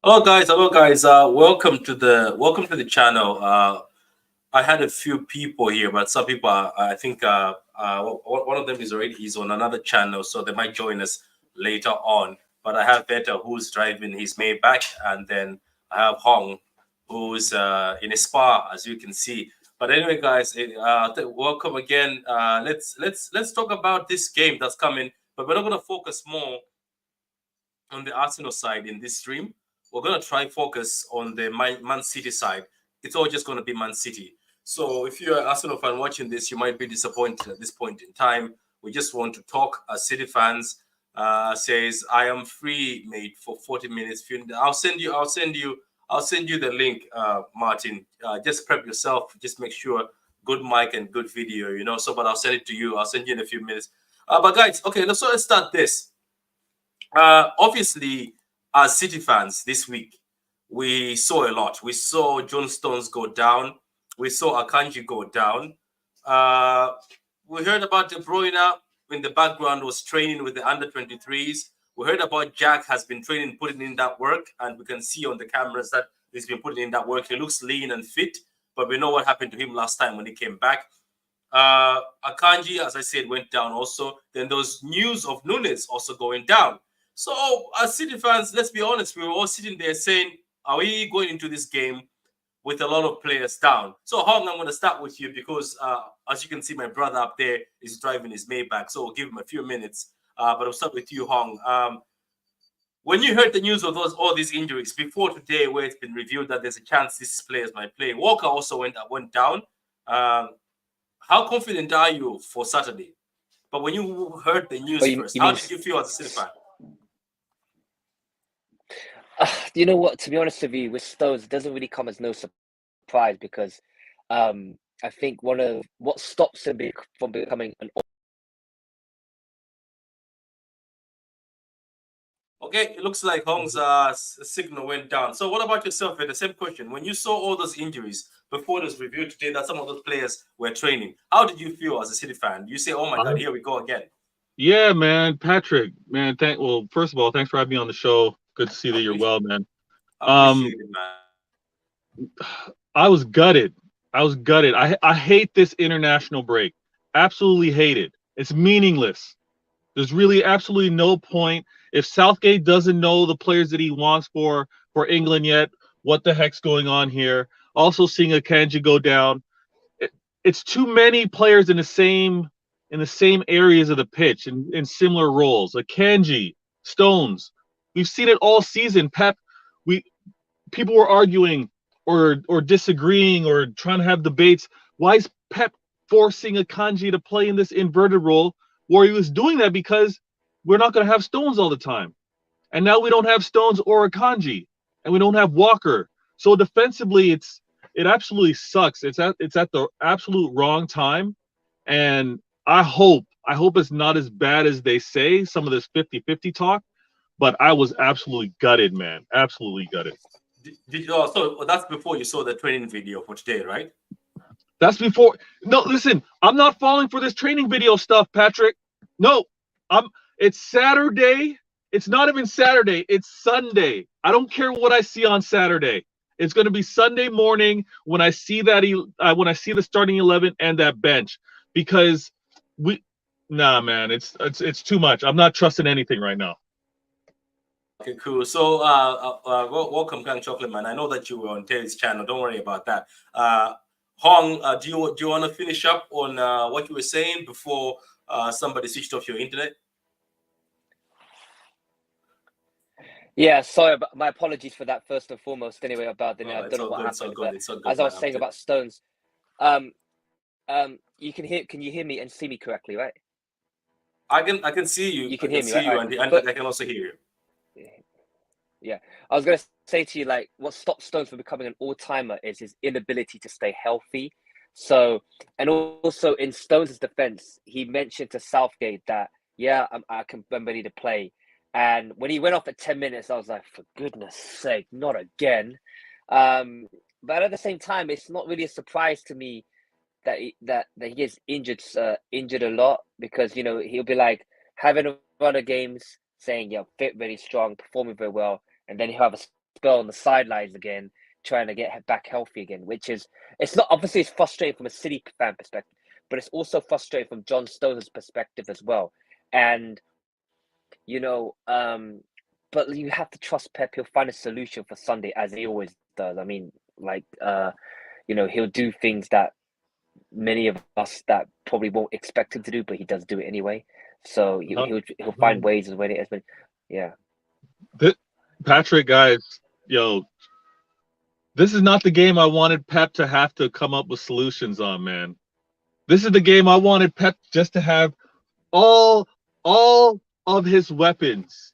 Hello guys. Welcome to the channel. I had a few people here, but some people I think one of them is on another channel, so they might join us later on. But I have Beta who's driving his Maybach, and then I have Hong who's in a spa, as you can see. But anyway, guys, welcome again. Let's talk about this game that's coming, but we're not gonna focus more on the Arsenal side in this stream. We're going to try focus on the Man City side. It's all just going to be Man City. So if you're an Arsenal fan watching this, you might be disappointed at this point in time. We just want to talk as City fans. Says I am free, mate, for 40 minutes. I'll send you the link, Martin. Just prep yourself. Just make sure good mic and good video. So, but I'll send it to you. I'll send you in a few minutes. But guys, okay, let's start this. Obviously, as City fans this week, we saw a lot. We saw John Stones go down. We saw Akanji go down. We heard about De Bruyne in the background was training with the under 23s. We heard about Jack has been training, putting in that work, and we can see on the cameras that he's been putting in that work. He looks lean and fit, but we know what happened to him last time when he came back. Akanji, as I said, went down also. Then those news of Nunes also going down. So, as City fans, let's be honest, we were all sitting there saying, are we going into this game with a lot of players down? So, Hong, I'm going to start with you because, as you can see, my brother up there is driving his Maybach. So, we'll give him a few minutes. But I'll start with you, Hong. When you heard the news of all these injuries before today, where it's been revealed that there's a chance these players might play, Walker also went down. How confident are you for Saturday? But when you heard the news first, how did you feel as a City fan? You know what? To be honest with you, with Stones, it doesn't really come as no surprise because I think one of what stops him from becoming an. Okay, it looks like Hong's signal went down. So, what about yourself? The same question. When you saw all those injuries before this review today, that some of those players were training, how did you feel as a City fan? You say, "Oh my God, here we go again." Yeah, man, Patrick, man. First of all, thanks for having me on the show. Good to see that you're well, man. Appreciate it, man. I was gutted. I hate this international break. Absolutely hate it. It's meaningless. There's really absolutely no point. If Southgate doesn't know the players that he wants for England yet, what the heck's going on here? Also seeing Akanji go down. It's too many players in the same areas of the pitch in similar roles. Akanji, Stones. We've seen it all season. People were arguing or disagreeing or trying to have debates. Why is Pep forcing Akanji to play in this inverted role? Where he was doing that because we're not going to have Stones all the time. And now we don't have Stones or Akanji. And we don't have Walker. So defensively, it absolutely sucks. It's at the absolute wrong time. And I hope it's not as bad as they say, some of this 50-50 talk. But I was absolutely gutted, man. Absolutely gutted. So that's before you saw the training video for today, right? That's before. No, listen, I'm not falling for this training video stuff, Patrick. No, it's Saturday. It's not even Saturday. It's Sunday. I don't care what I see on Saturday. It's going to be Sunday morning when I see the starting 11 and that bench, because nah, man, it's too much. I'm not trusting anything right now. Okay, cool. So, welcome, Gang Chocolate Man. I know that you were on Terry's channel. Don't worry about that. Hong, do you want to finish up on what you were saying before somebody switched off your internet? Yeah, sorry, but my apologies for that first and foremost. Anyway, about the I don't know what happened, but as I was saying about Stones, you can you hear me and see me correctly, right? I can see you. You can hear me, right? And I can also hear you. Yeah, I was gonna say to you, like, what stops Stones from becoming an all-timer is his inability to stay healthy. So, and also in Stones' defense, he mentioned to Southgate that, yeah, I'm ready to play. And when he went off at 10 minutes, I was like, for goodness sake, not again. But at the same time, it's not really a surprise to me that he gets injured a lot, because, you know, he'll be like having a run of games saying, yeah, fit, very strong, performing very well, and then he'll have a spell on the sidelines again, trying to get back healthy again. It's not obviously it's frustrating from a City fan perspective, but it's also frustrating from John Stones' perspective as well. And but you have to trust Pep. He'll find a solution for Sunday as he always does. I mean, he'll do things that many of us that probably won't expect him to do, but he does do it anyway. So he'll find ways when it has been. Yeah. Patrick, guys, this is not the game I wanted Pep to have to come up with solutions on, man. This is the game I wanted Pep just to have all of his weapons.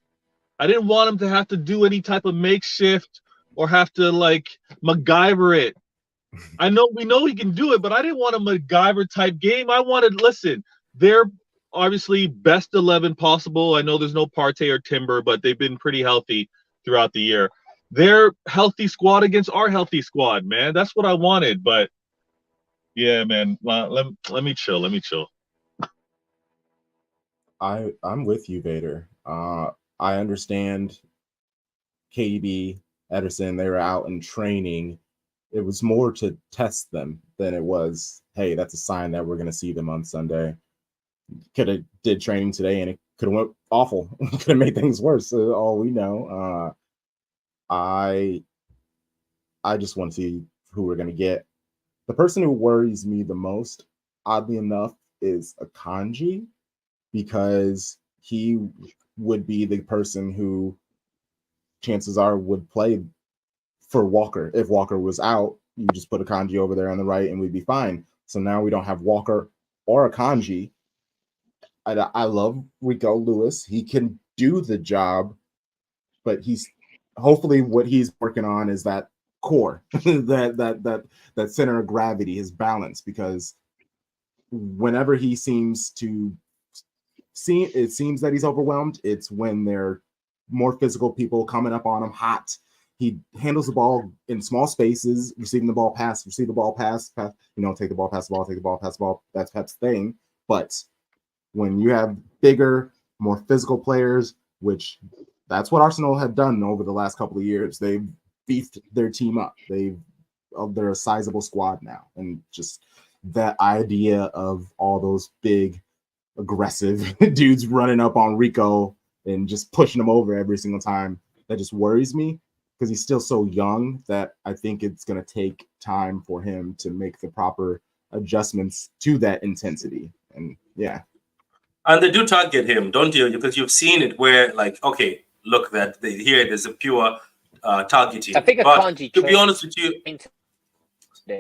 I didn't want him to have to do any type of makeshift or have to MacGyver it. We know he can do it, but I didn't want a MacGyver type game. I wanted, they're obviously best 11 possible. I know there's no Partey or Timber, but they've been pretty healthy throughout the year. Their healthy squad against our healthy squad, man. That's what I wanted. But yeah, man, let me chill. I'm with you, Vader. I understand KDB, Ederson, they were out in training. It was more to test them than it was, hey, that's a sign that we're going to see them on Sunday. Could have did training today and it could have went awful. Could have made things worse. All we know. I just want to see who we're going to get. The person who worries me the most, oddly enough, is Akanji, because he would be the person who chances are would play for Walker. If Walker was out, you just put Akanji over there on the right and we'd be fine. So now we don't have Walker or Akanji. I love Rico Lewis. He can do the job, but he's hopefully what he's working on is that core, that center of gravity, his balance, because whenever he seems to it seems that he's overwhelmed, it's when there are more physical people coming up on him hot. He handles the ball in small spaces, receiving the ball, pass, receive the ball, pass, take the ball, pass the ball, take the ball, pass the ball. That's Pep's thing. But when you have bigger, more physical players, which that's what Arsenal have done over the last couple of years, they've beefed their team up. They're a sizable squad now. And just that idea of all those big, aggressive dudes running up on Rico and just pushing him over every single time, that just worries me, because he's still so young that I think it's going to take time for him to make the proper adjustments to that intensity. And yeah. And they do target him, don't you? Because you've seen it where, okay, look, here there's a pure targeting. I think Akanji, to be honest with you,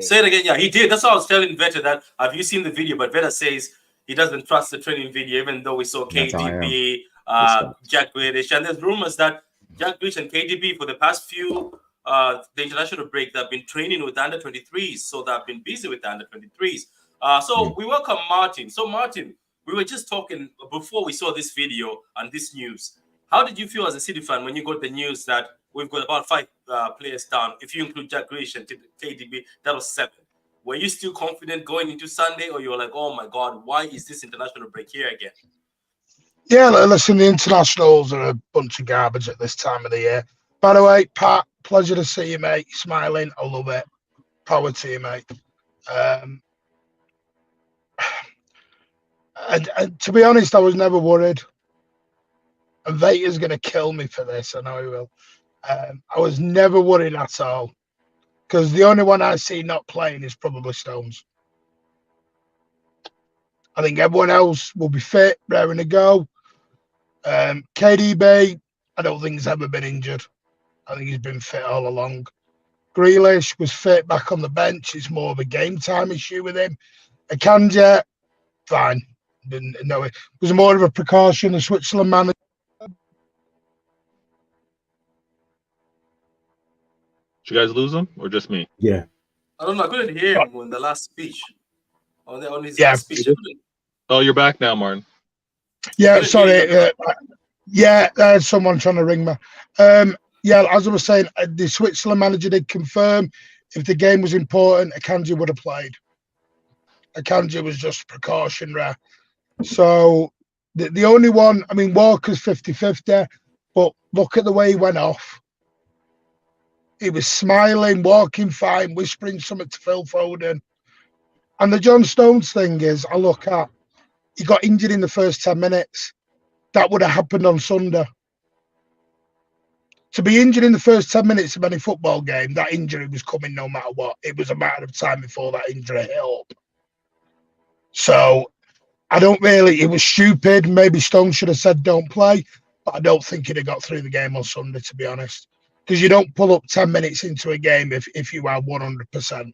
say it again. Yeah, he did. That's what I was telling Veta, that have you seen the video? But Veta says he doesn't trust the training video, even though we saw KDB, Jack Grealish, and there's rumors that Jack Grealish and KDB for the past few the international break, they've been training with the under 23s, so they've been busy with the under 23s. We welcome Martin. So Martin, we were just talking before we saw this video and this news. How did you feel as a City fan when you got the news that we've got about 5 players down? If you include Jack Grealish and KDB, that was 7. Were you still confident going into Sunday, or you were like, oh my God, why is this international break here again? Yeah, listen, the internationals are a bunch of garbage at this time of the year. By the way, Pat, pleasure to see you, mate. Smiling, I love it. Power to you, mate. And to be honest, I was never worried. And Vader's going to kill me for this. I know he will. I was never worried at all, because the only one I see not playing is probably Stones. I think everyone else will be fit, raring to go. KDB, I don't think he's ever been injured. I think he's been fit all along. Grealish was fit, back on the bench. It's more of a game time issue with him. Akanji, fine. Didn't know it was more of a precaution. The Switzerland manager. Did you guys lose him or just me? Yeah. I don't know. I couldn't hear him in the last speech. On his last speech. Oh, you're back now, Martin. Yeah, sorry. Someone trying to ring me. As I was saying, the Switzerland manager did confirm if the game was important, Akanji would have played. Akanji was just precautionary. So the only one, I mean, Walker's 50-50, but look at the way he went off. He was smiling, walking fine, whispering something to Phil Foden. And the John Stones thing is, I look at, he got injured in the first 10 minutes. That would have happened on Sunday. To be injured in the first 10 minutes of any football game, that injury was coming no matter what. It was a matter of time before that injury hit up. So I don't really, it was stupid. Maybe Stones should have said don't play, but I don't think he'd have got through the game on Sunday, to be honest. Because you don't pull up 10 minutes into a game if you are 100%.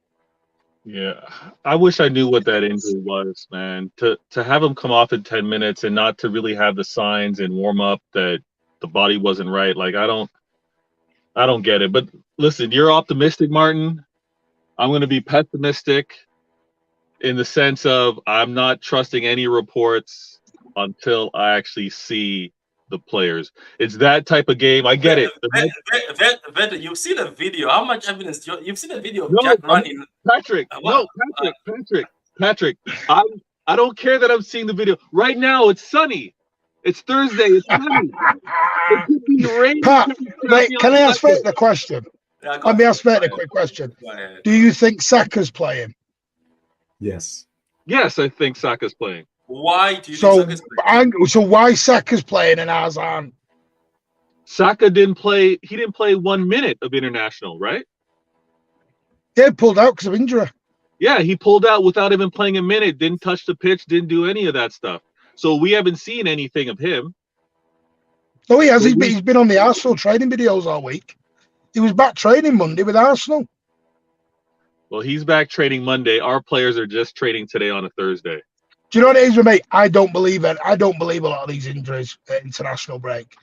Yeah, I wish I knew what that injury was, man. To have him come off in 10 minutes and not to really have the signs and warm up that the body wasn't right. Like I don't get it. But listen, you're optimistic, Martin. I'm going to be pessimistic in the sense of I'm not trusting any reports until I actually see the players. It's that type of game. I get it. You've seen a video. How much evidence? You've seen a video of No, Jack running. Patrick. Patrick. I don't care that I'm seeing the video. Right now, it's sunny. It's Thursday. It's sunny. It could be raining. Pat, mate, can I ask Fate the question? Yeah, Let me ask Fate a quick question. Do you think Saka's playing? Yes. Yes, I think Saka's playing. Why do you think Saka's playing? So why Saka's playing and ours aren't? Saka didn't play. He didn't play 1 minute of international, right? They pulled out because of injury. Yeah, he pulled out without even playing a minute. Didn't touch the pitch. Didn't do any of that stuff. So we haven't seen anything of him. No, he has. He's been on the Arsenal training videos all week. He was back training Monday with Arsenal. Well, he's back training Monday. Our players are just training today on a Thursday. Do you know what it is with me? I don't believe it. I don't believe a lot of these injuries at international break.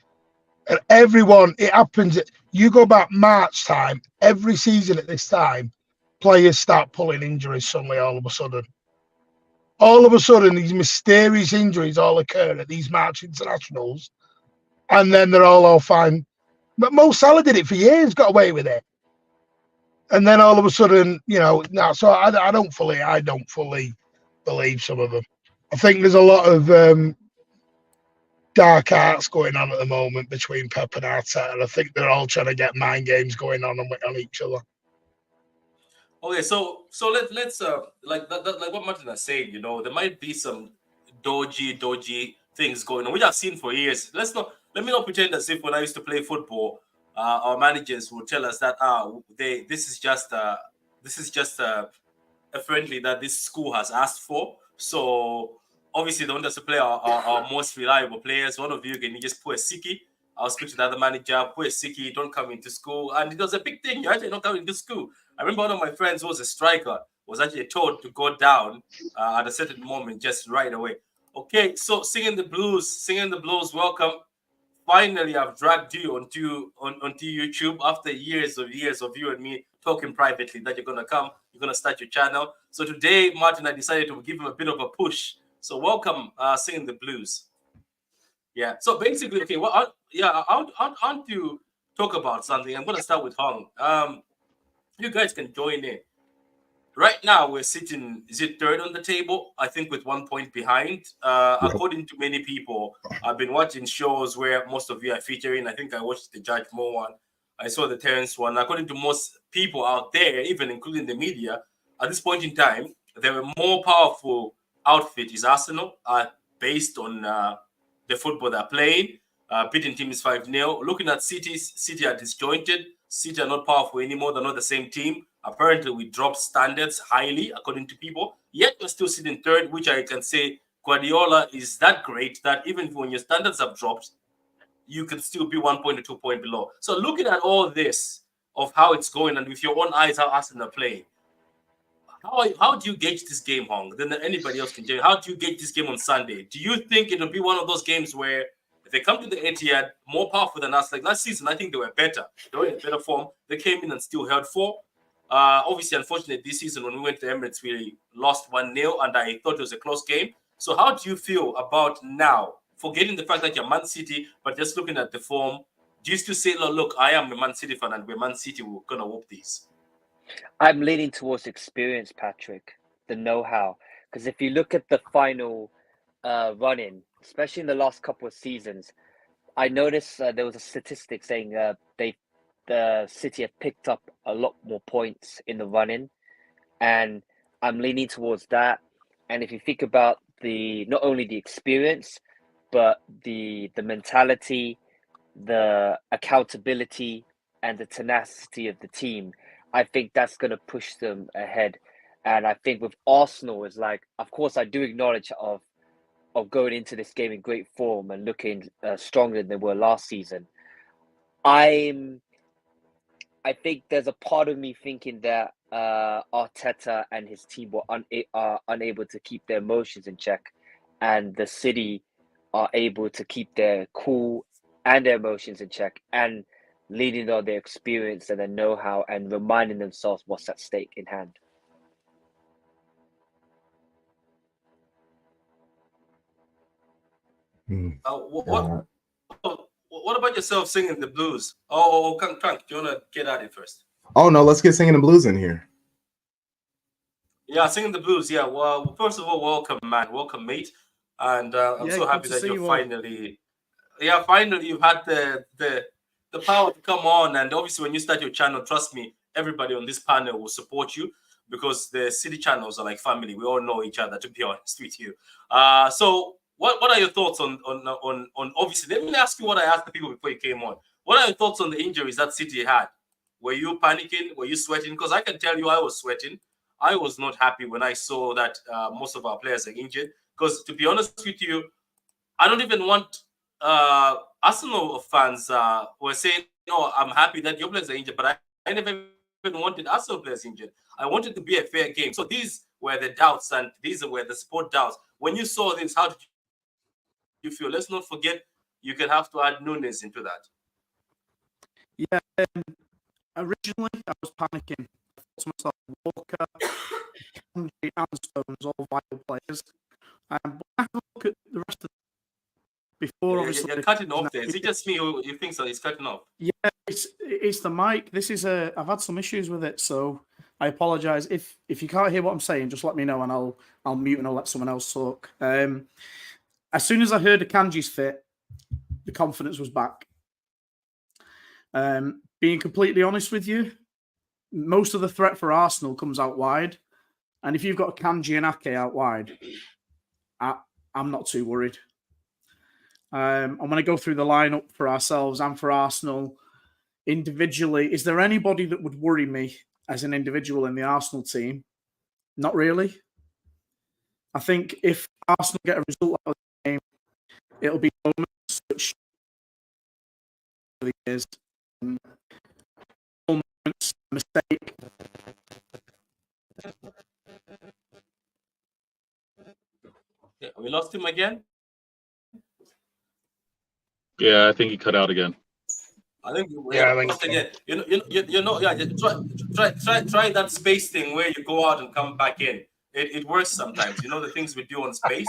And everyone, it happens. You go back March time, every season at this time, players start pulling injuries suddenly all of a sudden. All of a sudden, these mysterious injuries all occur at these March internationals, and then they're all fine. But Mo Salah did it for years, got away with it. And then all of a sudden, so I don't fully believe some of them. I think there's a lot of dark arts going on at the moment between Pep and Arteta, and I think they're all trying to get mind games going on each other. Okay, so let's like what Martin has said, there might be some dodgy things going on, which I've seen for years. Let me not pretend as if when I used to play football, our managers would tell us that this is just a friendly that this school has asked for. So obviously the ones to play our most reliable players. One of you can just put a sickie. I'll speak to the other manager, put a sickie, don't come into school. And it was a big thing. You're actually not coming to school. I remember one of my friends who was a striker was actually told to go down at a certain moment, just right away. Okay, so singing the blues, welcome. Finally, I've dragged you onto YouTube after years of you and me talking privately that you're going to come, you're going to start your channel. So today, Martin, I decided to give him a bit of a push. So welcome, Singing the Blues. Yeah, so basically, okay, well, I want to talk about something. I'm going to start with Hong. You guys can join in. Right now, we're sitting, is it third on the table? I think with 1 point behind. According to many people, I've been watching shows where most of you are featuring. I think I watched the Judge Moore one. I saw the Terrence one. According to most people out there, even including the media, at this point in time, the more powerful outfit is Arsenal, based on the football they're playing. Beating teams 5-0. Looking at City are disjointed. City are not powerful anymore. They're not the same team. Apparently, we dropped standards highly, according to people. Yet, we're still sitting third, which I can say Guardiola is that great that even when your standards have dropped, you can still be 1 point or 2 points below. So, looking at all this of how it's going and with your own eyes how Arsenal are playing, how do you gauge this game, Hong? Then anybody else can judge. How do you gauge this game on Sunday? Do you think it'll be one of those games where if they come to the Etihad more powerful than us, like last season, I think they were better. They were in better form. They came in and still held 4. Obviously, unfortunately, this season when we went to Emirates, we lost 1-0, and I thought it was a close game. So how do you feel about now, forgetting the fact that you're Man City, but just looking at the form, do you still say, look, I am a Man City fan, and we're Man City, we're going to whoop these? I'm leaning towards experience, Patrick, the know-how. Because if you look at the final run-in, especially in the last couple of seasons, I noticed there was a statistic saying they the City have picked up a lot more points in the run-in, and I'm leaning towards that. And if you think about not only the experience, but the mentality, the accountability, and the tenacity of the team, I think that's going to push them ahead. And I think with Arsenal, is like, of course, I do acknowledge of going into this game in great form and looking stronger than they were last season. I think there's a part of me thinking that Arteta and his team are unable to keep their emotions in check, and the City are able to keep their cool and their emotions in check, and leaning on their experience and their know-how and reminding themselves what's at stake in hand. What about yourself singing the blues? Oh, Frank, do you want to get at it first? Oh no, let's get singing the blues in here. Yeah, singing the blues. Yeah. Well, first of all, welcome, man. Welcome, mate. And I'm so happy that you're finally. Yeah, finally you've had the power to come on. And obviously, when you start your channel, trust me, everybody on this panel will support you because the City channels are like family. We all know each other, to be honest with you. So what are your thoughts on obviously? Let me ask you what I asked the people before you came on. What are your thoughts on the injuries that City had? Were you panicking? Were you sweating? Because I can tell you, I was sweating. I was not happy when I saw that most of our players are injured. Because to be honest with you, I don't even want Arsenal fans were saying, "No, I'm happy that your players are injured," but I never even wanted Arsenal players injured. I wanted to be a fair game. So these were the doubts, and these were the support doubts. When you saw this, how did you feel? Let's not forget, you can have to add Nunes into that. Yeah, originally I was panicking. I thought to myself, Walker, Kanji, and Stones, all vital players. But I have a look at the rest of before. Obviously, you're cutting off there. Is it just me who you think so? It's cutting off. Yeah, it's the mic. This is I've had some issues with it, so I apologize. If you can't hear what I'm saying, just let me know and I'll mute and I'll let someone else talk. As soon as I heard Akanji's fit, the confidence was back. Being completely honest with you, most of the threat for Arsenal comes out wide, and if you've got Akanji and Ake out wide, I'm not too worried. I'm going to go through the lineup for ourselves and for Arsenal individually. Is there anybody that would worry me as an individual in the Arsenal team? Not really. I think if Arsenal get a result out of the game, it'll be moments which is moments, mistake. Yeah, we lost him again. Yeah, I think he cut out again. I think lost again. You know. Yeah, try that space thing where you go out and come back in. It works sometimes. You know the things we do on space.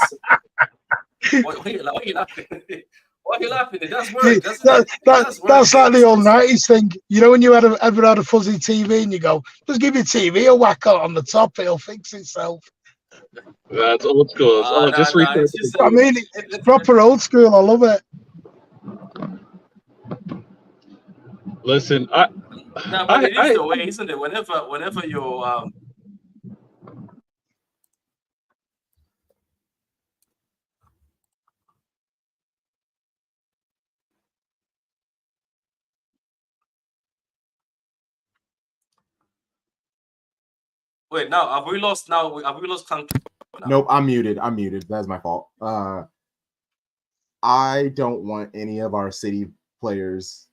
Why are you laughing? Why are you laughing? It does work, doesn't it? That's like the old 90s thing. You know when you ever had a fuzzy TV and you go, just give your TV a whack out on the top, it'll fix itself. That's old school. I mean, it's proper old school. I love it. Listen, but it is the way, isn't it? Whenever you wait, now have we lost? Have we lost Kanji? Nope, I'm muted. That's my fault. I don't want any of our City players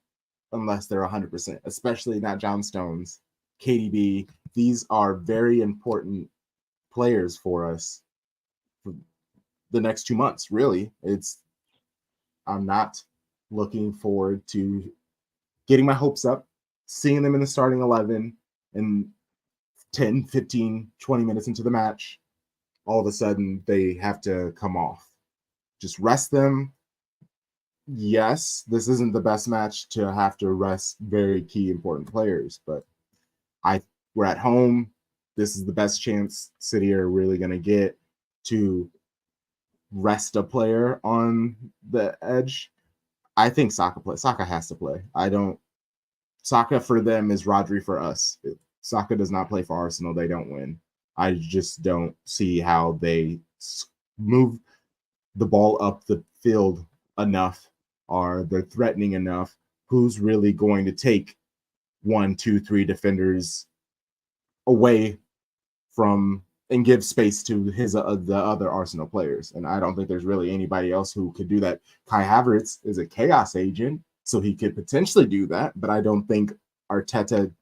unless they're 100%, especially not John Stones, KDB. These are very important players for us for the next 2 months, really. I'm not looking forward to getting my hopes up, seeing them in the starting 11, and 10, 15, 20 minutes into the match, all of a sudden they have to come off. Just rest them. Yes, this isn't the best match to have to rest very key important players, but we're at home. This is the best chance City are really going to get to rest a player on the edge. I think Saka has to play. Saka for them is Rodri for us. If Saka does not play for Arsenal, they don't win. I just don't see how they move the ball up the field enough, or they're threatening enough. Who's really going to take 1, 2, 3 defenders away from and give space to his the other Arsenal players? And I don't think there's really anybody else who could do that. Kai Havertz is a chaos agent, so he could potentially do that, but I don't think Arteta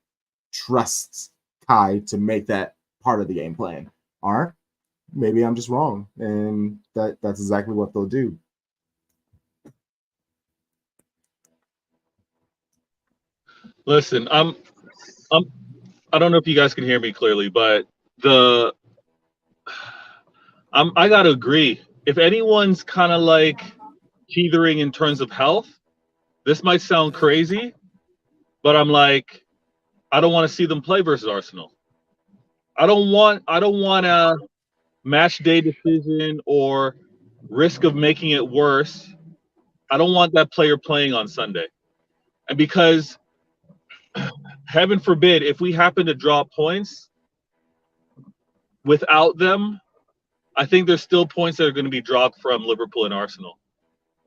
trusts Kai to make that part of the game plan. Or maybe I'm just wrong, and that's exactly what they'll do. Listen, I don't know if you guys can hear me clearly, but I gotta agree. If anyone's kind of like teetering in terms of health, this might sound crazy, but I'm like, I don't want to see them play versus Arsenal. I don't want a match day decision or risk of making it worse. I don't want that player playing on Sunday. And because heaven forbid, if we happen to drop points without them, I think there's still points that are going to be dropped from Liverpool and Arsenal.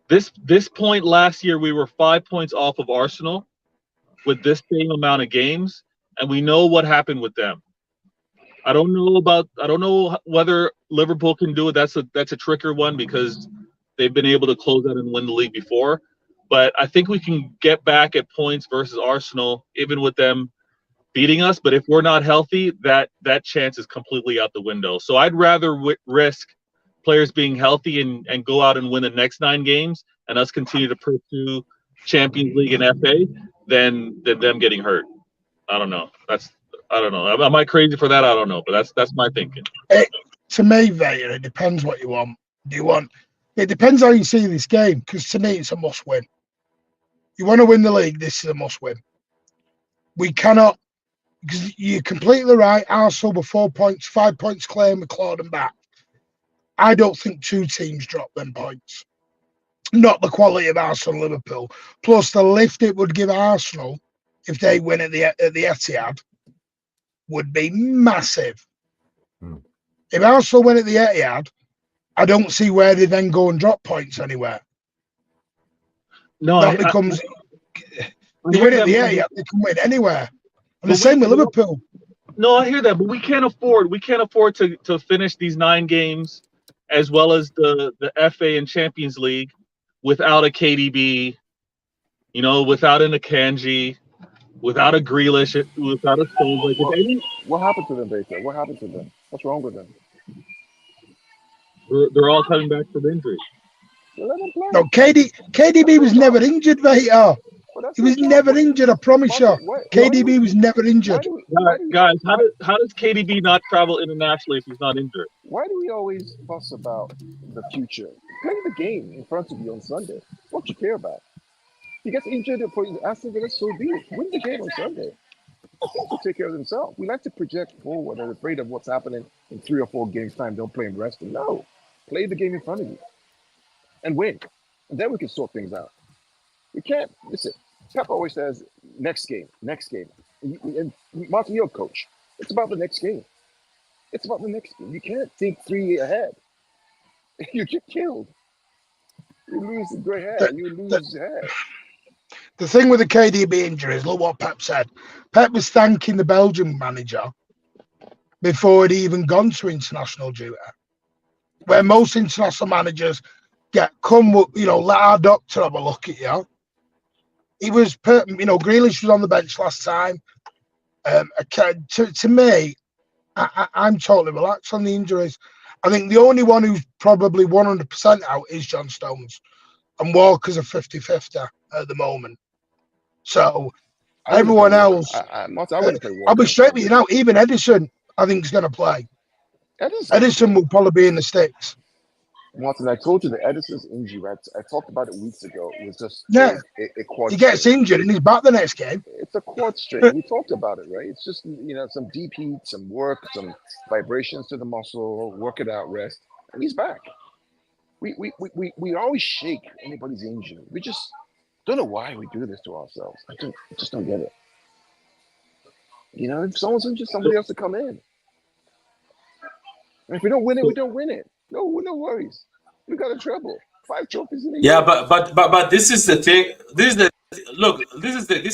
This point last year, we were 5 points off of Arsenal with this same amount of games, and we know what happened with them. I don't know whether Liverpool can do it. That's a trickier one because they've been able to close out and win the league before. But I think we can get back at points versus Arsenal, even with them beating us. But if we're not healthy, that chance is completely out the window. So I'd rather risk players being healthy and go out and win the next 9 games and us continue to pursue Champions League and FA than them getting hurt. I don't know. I don't know. Am I crazy for that? I don't know. But that's my thinking. To me, Vader, it depends what you want. It depends how you see this game, because to me, it's a must-win. You want to win the league, this is a must-win. We cannot, because you're completely right, Arsenal were 4 points, 5 points clear, and we clawed them back. I don't think 2 teams drop them points. Not the quality of Arsenal and Liverpool. Plus, the lift it would give Arsenal if they win at the Etihad would be massive. If Arsenal win at the Etihad, I don't see where they then go and drop points anywhere. No, that becomes they win at the Etihad, they can win anywhere. And the same with Liverpool. No, I hear that, but we can't afford to finish these 9 games as well as the FA and Champions League without a KDB, without an Akanji, without a Grealish, without a Stones. What happened to them, Baker? What happened to them? What's wrong with them? They're all coming back from injury. Let them play. No, KDB was never injured, Vader. He was never injured, I promise you. KDB was never injured. Guys, how does KDB not travel internationally if he's not injured? Why do we always fuss about the future? Play the game in front of you on Sunday. What do you care about? He gets injured for Aston Villa, so be it. Win the game on Sunday. To take care of themselves. We like to project forward and afraid of what's happening in 3 or 4 games' time. Don't play and rest. No. Play the game in front of you and win. And then we can sort things out. We can't. Listen, Pep always says, next game. And Martin, you're a coach. It's about the next game. It's about the next game. You can't think 3 ahead. You get killed. You lose the gray hair. You lose your hair. The thing with the KDB injuries, look what Pep said. Pep was thanking the Belgian manager before he'd even gone to international duty. Where most international managers let our doctor have a look at you. He was, Grealish was on the bench last time. To me, I'm totally relaxed on the injuries. I think the only one who's probably 100% out is John Stones. And Walker's a 50-50 at the moment. So everyone else, I'll be straight with you now. Even Edison, I think, is going to play. Edison will probably be in the sticks. Martin, I told you the Edison's injury. I talked about it weeks ago. It was just a quad. He gets injured and he's back the next game. It's a quad strain. We talked about it, right? It's just some deep heat, some work, some vibrations to the muscle, work it out, rest, and he's back. We always shake anybody's injury. We just don't know why we do this to ourselves. I just don't get it. You know, if someone's injured, somebody else to come in. And if we don't win it, we don't win it. No worries. We got a treble. 5 trophies in a year. Yeah, but this is the thing. This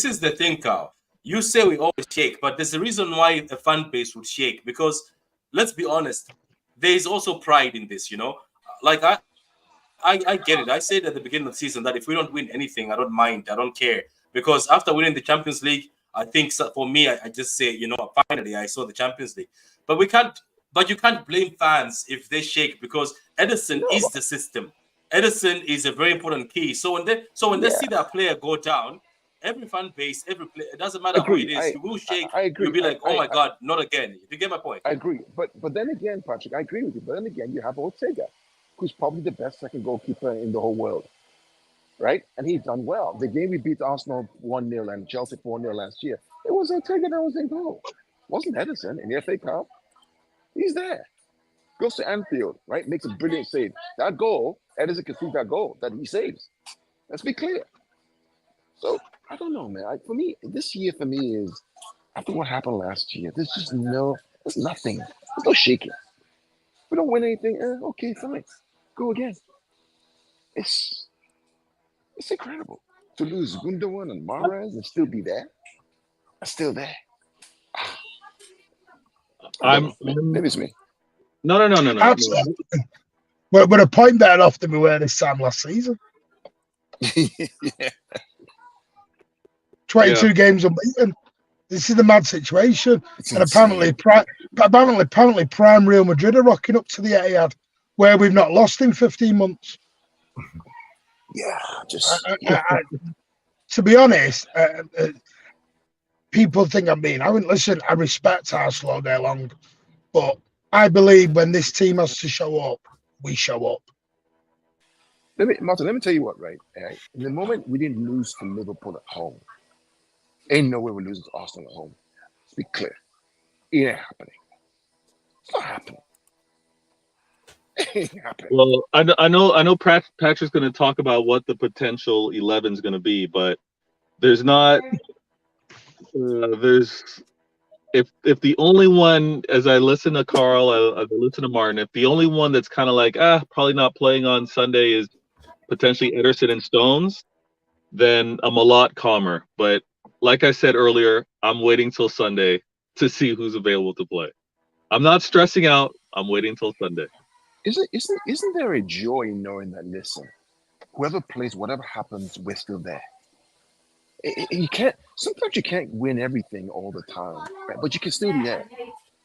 is the thing, Carl. You say we always shake, but there's a reason why a fan base would shake, because let's be honest, there is also pride in this, you know. Like I get it. I said at the beginning of the season that if we don't win anything, I don't mind, I don't care. Because after winning the Champions League, I think for me, I just say, you know, finally I saw the Champions League. But you can't blame fans if they shake, because Ederson is the system. Ederson is a very important key. So when they see that player go down, every fan base, every player, it doesn't matter who it is, you will shake. I agree. You'll be like, oh my God, not again. You get my point? I agree. But then again, Patrick, I agree with you. But then again, you have Ortega, who's probably the best second goalkeeper in the whole world. Right? And he's done well. The game we beat Arsenal 1-0 and Chelsea 4-0 last year, it was Ortega that was in goal. It wasn't Ederson in the FA Cup. He's there. Goes to Anfield, right? Makes a brilliant save. That goal, Ederson can see that goal that he saves. Let's be clear. So, I don't know, man. This year for me is, after what happened last year, there's nothing. There's no shaking. We don't win anything. Okay, fine. Go again. It's incredible to lose Gundogan and Mahrez and still be there. I'm still there. Maybe it's me. No. Absolutely. We're a point better off than we were this time last season. Yeah. 22 games unbeaten. This is the mad situation. It's and insane. apparently prime Real Madrid are rocking up to the Etihad, where we've not lost in 15 months. Yeah, just to be honest, people think I'm being. Listen, I respect Arsenal all day long, but I believe when this team has to show up, we show up. Martin, let me tell you what, right? In the moment we didn't lose to Liverpool at home, ain't no way we're losing to Arsenal at home. Let's be clear. It ain't happening. It's not happening. It ain't happening. Well, I know Patrick's going to talk about what the potential 11 is going to be, but there's not. If the only one, as I listen to Carl, I listen to Martin, if the only one that's kind of like, probably not playing on Sunday is potentially Ederson and Stones, then I'm a lot calmer. But like I said earlier, I'm waiting till Sunday to see who's available to play. I'm not stressing out. I'm waiting till Sunday. Isn't there a joy in knowing that, listen, whoever plays, whatever happens, we're still there? Sometimes you can't win everything all the time, right? But you can still be there.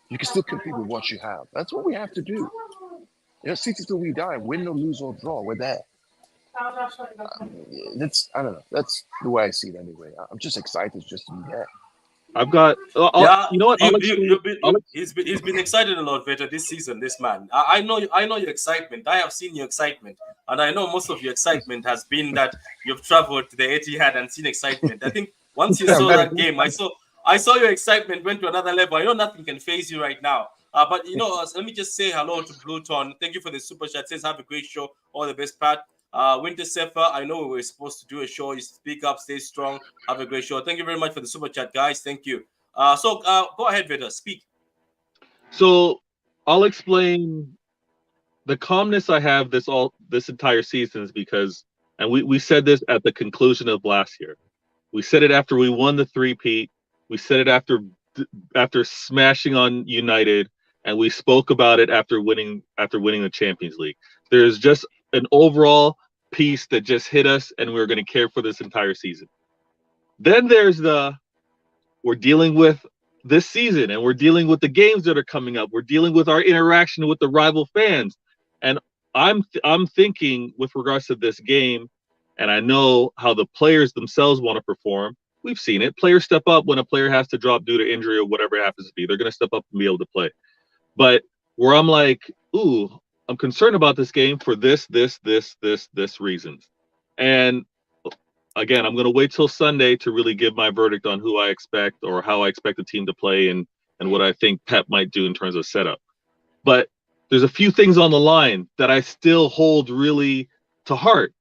You can still compete with what you have. That's what we have to do. See till we die, win or lose or draw, we're there. I don't know. That's the way I see it anyway. I'm just excited just to be there. I've got. You know what? He's been excited a lot, Veta, this season. This man, I know your excitement. I have seen your excitement, and I know most of your excitement has been that you've traveled to the Etihad and seen excitement. I think once you saw that game, I saw your excitement went to another level. I know nothing can phase you right now. But let me just say hello to Bluton. Thank you for the super chat. Says have a great show. All the best, Pat. Winter Sefer, I know we were supposed to do a show. You speak up, stay strong, have a great show. Thank you very much for the super chat, guys. Thank you. So go ahead, Veda, speak. So I'll explain the calmness I have this entire season is because, and we said this at the conclusion of last year. We said it after we won the 3-peat. We said it after smashing on United, and we spoke about it after winning the Champions League. There's just an overall piece that just hit us, and we're going to care for this entire season. Then there's we're dealing with this season, and we're dealing with the games that are coming up. We're dealing with our interaction with the rival fans, and I'm thinking with regards to this game, and I know how the players themselves want to perform. We've seen it. Players step up when a player has to drop due to injury or whatever it happens to be. They're going to step up and be able to play. But where I'm like, I'm concerned about this game for this reasons. And again, I'm going to wait till Sunday to really give my verdict on who I expect or how I expect the team to play and what I think Pep might do in terms of setup. But there's a few things on the line that I still hold really to heart.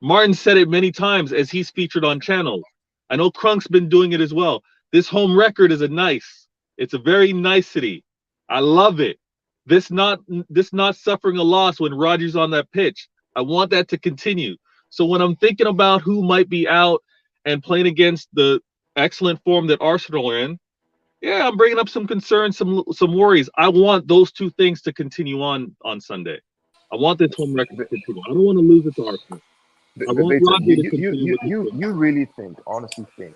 Martin said it many times as he's featured on channels. I know Crunk's been doing it as well. This home record is it's a very nicety. I love it. This not suffering a loss when Rodgers on that pitch. I want that to continue. So when I'm thinking about who might be out and playing against the excellent form that Arsenal are in, yeah, I'm bringing up some concerns, some worries. I want those two things to continue on Sunday. I want this home record to continue. I don't want to lose it to Arsenal. I want Victor, Rodgers to continue. you really honestly think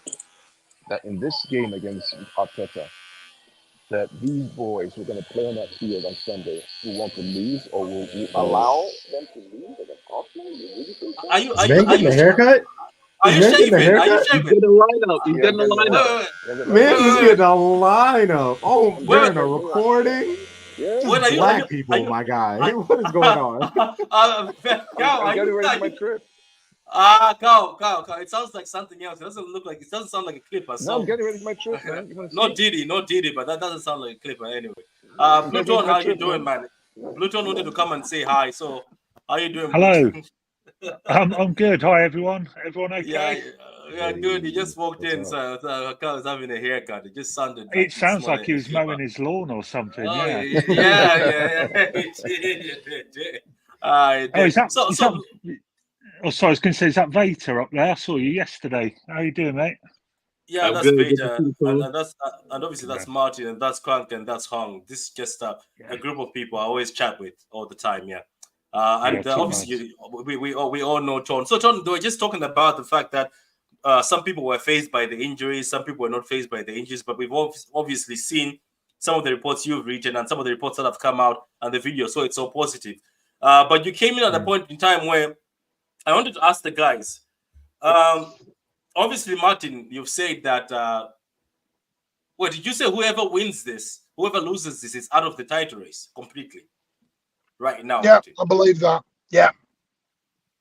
that in this game against Arteta, that these boys who are going to play on that field on Sunday will want to lose, or will allow them to lose against Arsenal? You really think so? Are you Is man getting a haircut? Are you Is man getting a shaving? Are you haircut? He's shaving? getting a lineup. He's getting a Wait, lineup. wait, Man, he's wait. getting a lineup. Oh, Wait, during a recording? Yeah. Just Wait, are black people, are you- my guy. What is going on? Carl, I'm are getting you? ready for my trip. Carl. It sounds like something else. It doesn't sound like a clipper. No, So I'm getting ready for my trip, man. You wanna see not it? Diddy, but that doesn't sound like a clipper anyway. I'm getting ready Bluton, for my how you trip, doing, man? Bluton wanted to come and say hi. So how you doing? Hello. Bluton? I'm good. Hi, everyone. Everyone okay? Yeah, good. He just walked in, What's so Carl's having a haircut. It just sounded. Like It sounds more like he was a clipper. mowing his lawn or something. Oh, Yeah. yeah. It did. Oh, is that? So, Oh, sorry. I was going to say, is that Vater up there? I saw you yesterday. How you doing, mate? yeah, I'm that's good. Good to Vader, see you, Carl. and obviously that's Martin, and that's Crank, and that's Hong. This is just a group of people I always chat with all the time. Yeah, and Yeah, too obviously we all know Ton. So Ton, they were just talking about the fact that some people were faced by the injuries, some people were not faced by the injuries, but we've obviously seen some of the reports you've written and some of the reports that have come out and the video, so it's so positive. But you came in at a point in time where I wanted to ask the guys. Obviously, Martin, you've said that. What did you say? Whoever wins this, whoever loses this, is out of the title race completely. Right now, Yeah, Martin. I believe that. Yeah.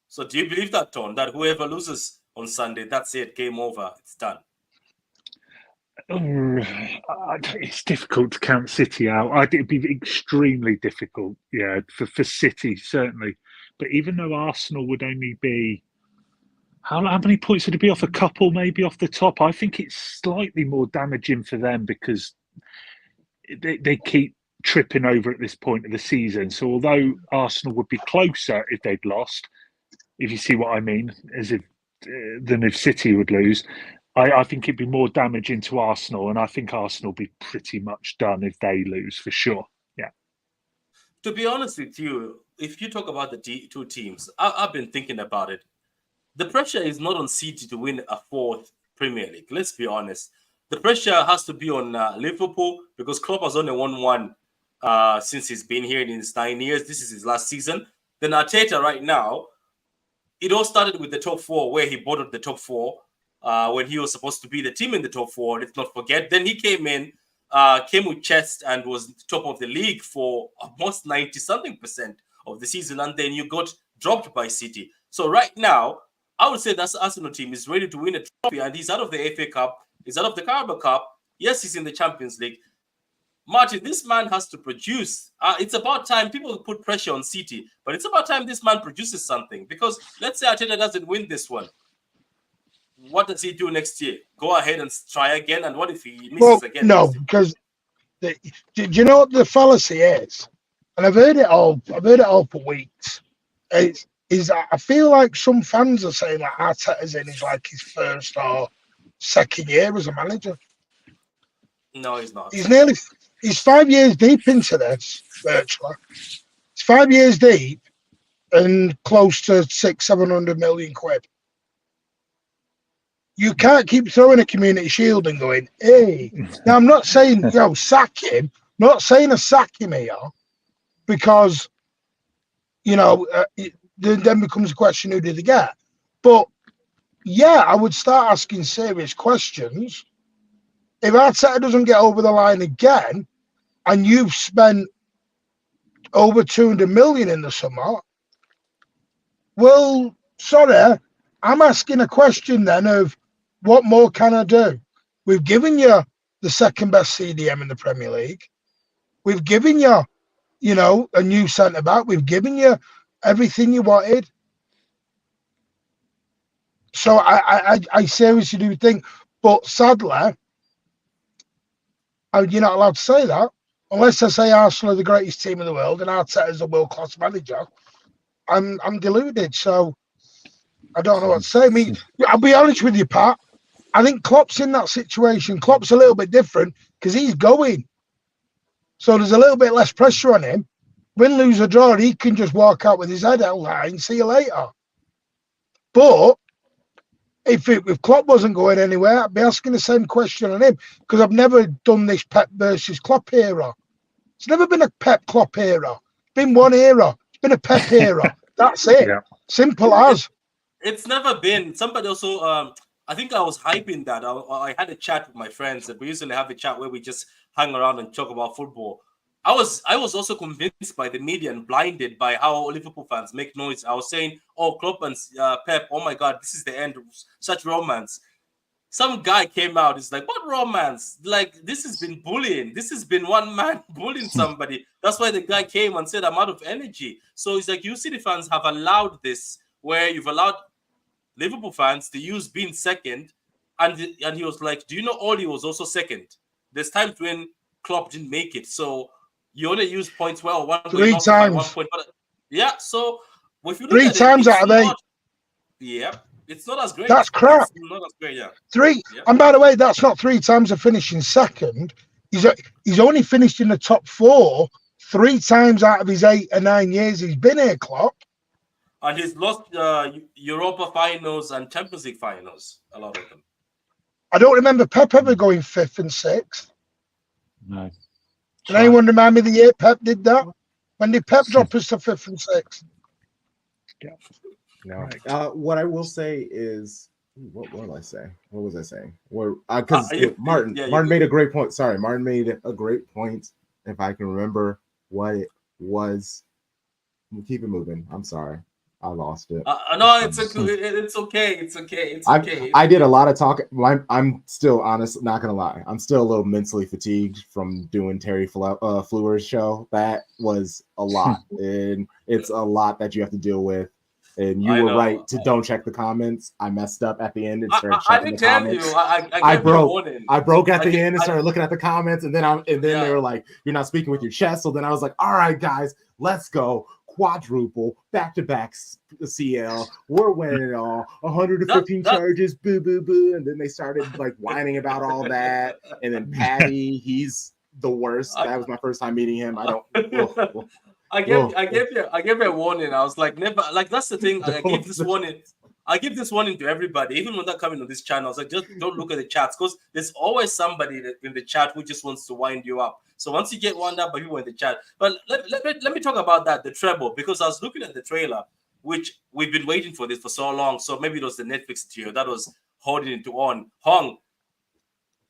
So, do you believe that, Ton? That whoever loses on Sunday, that's it, game over, it's done. It's difficult to count City out. It'd be extremely difficult, for City certainly. But even though Arsenal would only be, how many points would it be off? A couple, maybe off the top. I think it's slightly more damaging for them because they keep tripping over at this point of the season. So although Arsenal would be closer if they'd lost, if you see what I mean, than if City would lose. I think it'd be more damaging to Arsenal, and I think Arsenal will be pretty much done if they lose for sure. Yeah. To be honest with you, if you talk about the two teams, I've been thinking about it. The pressure is not on City to win a fourth Premier League. Let's be honest. The pressure has to be on Liverpool because Klopp has only won one since he's been here in his 9 years. This is his last season. Then Arteta right now, it all started with the top four where he boarded the top four. When he was supposed to be the team in the top four, let's not forget. Then he came with chest and was top of the league for almost 90-something% of the season, and then you got dropped by City. So right now, I would say that Arsenal team is ready to win a trophy, and he's out of the FA Cup, he's out of the Carabao Cup. Yes, he's in the Champions League. Martin, this man has to produce. It's about time. People put pressure on City, but it's about time this man produces something. Because let's say Arteta doesn't win this one. What does he do next year? Go ahead and try again. And what if he misses again? No, because do you know what the fallacy is? And I've heard it all for weeks. I feel like some fans are saying that Arteta's in is like his first or second year as a manager. No, he's not. He's 5 years deep into this, virtually. He's 5 years deep and close to 600-700 million quid. You can't keep throwing a community shield and going, hey. Now, I'm not saying, sack him. I'm not saying sack him here because, then becomes a question, who did they get? But, yeah, I would start asking serious questions. If Arteta doesn't get over the line again and you've spent over 200 million in the summer, well, sorry, I'm asking a question then of, what more can I do? We've given you the second best CDM in the Premier League. We've given you, a new centre back. We've given you everything you wanted. So I seriously do think, but sadly, You're not allowed to say that unless I say Arsenal are the greatest team in the world and Arteta's a world-class manager. I'm deluded, so I don't know what to say. I mean, I'll be honest with you, Pat. I think Klopp's in that situation. Klopp's a little bit different because he's going. So there's a little bit less pressure on him. Win, lose, or draw, he can just walk out with his head held high and see you later. But if Klopp wasn't going anywhere, I'd be asking the same question on him because I've never done this Pep versus Klopp era. It's never been a Pep Klopp era. It's been one era. It's been a Pep era. That's it. Yeah. Simple as. It's never been. Somebody also, I think I was hyping that. I had a chat with my friends, and we usually have a chat where we just hang around and talk about football. I was also convinced by the media and blinded by how Liverpool fans make noise. I was saying, "Oh, Klopp and Pep, oh my God, this is the end of such romance." Some guy came out. It's like, what romance? Like, this has been bullying. This has been one man bullying somebody. That's why the guy came and said, "I'm out of energy." So it's like, you City fans have allowed this, where you've allowed Liverpool fans to use being second, and he was like, "Do you know Oli was also second? There's times when Klopp didn't make it, so you only use points well one Three times. 1 point." Yeah, so if you look Three at times it, out of 8. Yeah, it's not as great. That's crap. It's not as great, yeah. 3. Yeah. And by the way, that's not 3 times of finishing second. He's only finished in the top 4 3 times out of his 8 or 9 years he's been here, Klopp. And he's lost Europa finals and Champions League finals, a lot of them. I don't remember Pep ever going 5th and 6th. No. Can anyone remind me the year Pep did that? When did Pep drop us to 5th and 6th? No. What I will say is, what will I say? What was I saying? Because Martin made a great point. Sorry, Martin made a great point. If I can remember what it was, we'll keep it moving. I'm sorry, I lost it. No, it's okay. It's okay. I did a lot of talking. I'm still honest, not gonna lie. I'm still a little mentally fatigued from doing Terry Fleur's show. That was a lot, and it's a lot that you have to deal with. And you were right to don't check the comments. I messed up at the end and started checking the comments. I broke at the end and started looking at the comments, and then they were like, "You're not speaking with your chest." So then I was like, "All right, guys, let's go." Quadruple, back-to-back CL. We're winning it all. 115 charges, boo, boo, boo. And then they started like whining about all that. And then Patty, he's the worst. That was my first time meeting him. I gave you a warning. I was like, never. Like, that's the thing. I give this warning. I give this warning to everybody, even when they're coming on this channel. I was like, just don't look at the chats, because there's always somebody in the chat who just wants to wind you up. So once you get wound up by people in the chat, but let me talk about that, the treble, because I was looking at the trailer, which we've been waiting for this for so long. So maybe it was the Netflix tier that was holding it on. Hong,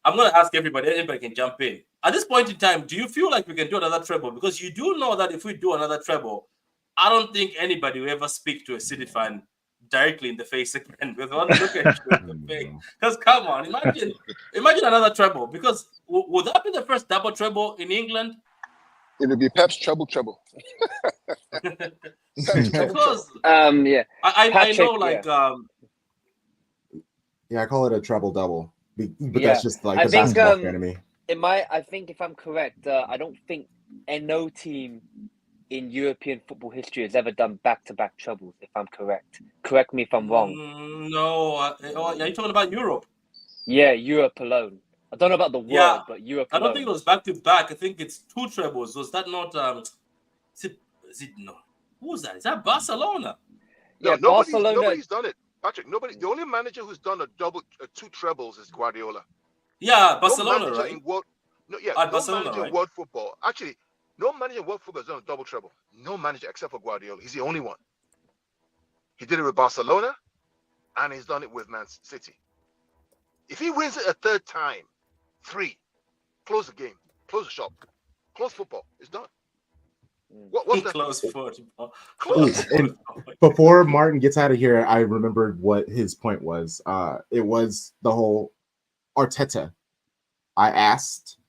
I'm gonna ask everybody can jump in. At this point in time, do you feel like we can do another treble? Because you do know that if we do another treble, I don't think anybody will ever speak to a City fan directly in the face again with one look at you in the face. Because come on, imagine another treble. Because would that be the first double treble in England? It would be Pep's treble. Because yeah. I know, like I call it a treble double, but Yeah. that's just like I the think, basketball enemy. I think if I'm correct, I don't think no team in European football history has ever done back-to-back trebles, if I'm correct. Correct me if I'm wrong. No, are you talking about Europe? Yeah, Europe alone. I don't know about the world, but Europe I alone. don't think it was back-to-back. I think it's 2 trebles. Was that not is it no? Who was that? Is that Barcelona? Yeah, nobody's done it. Patrick, the only manager who's done 2 trebles is Guardiola. Yeah, Barcelona, no right? Barcelona, Barcelona, in world football. Actually, no manager in world football has done a double treble. No manager except for Guardiola. He's the only one. He did it with Barcelona, and he's done it with Man City. If he wins it a 3rd time, 3, close the game, close the shop, close football. It's done. What's that? Close football. And before Martin gets out of here, I remembered what his point was. It was the whole Arteta. I asked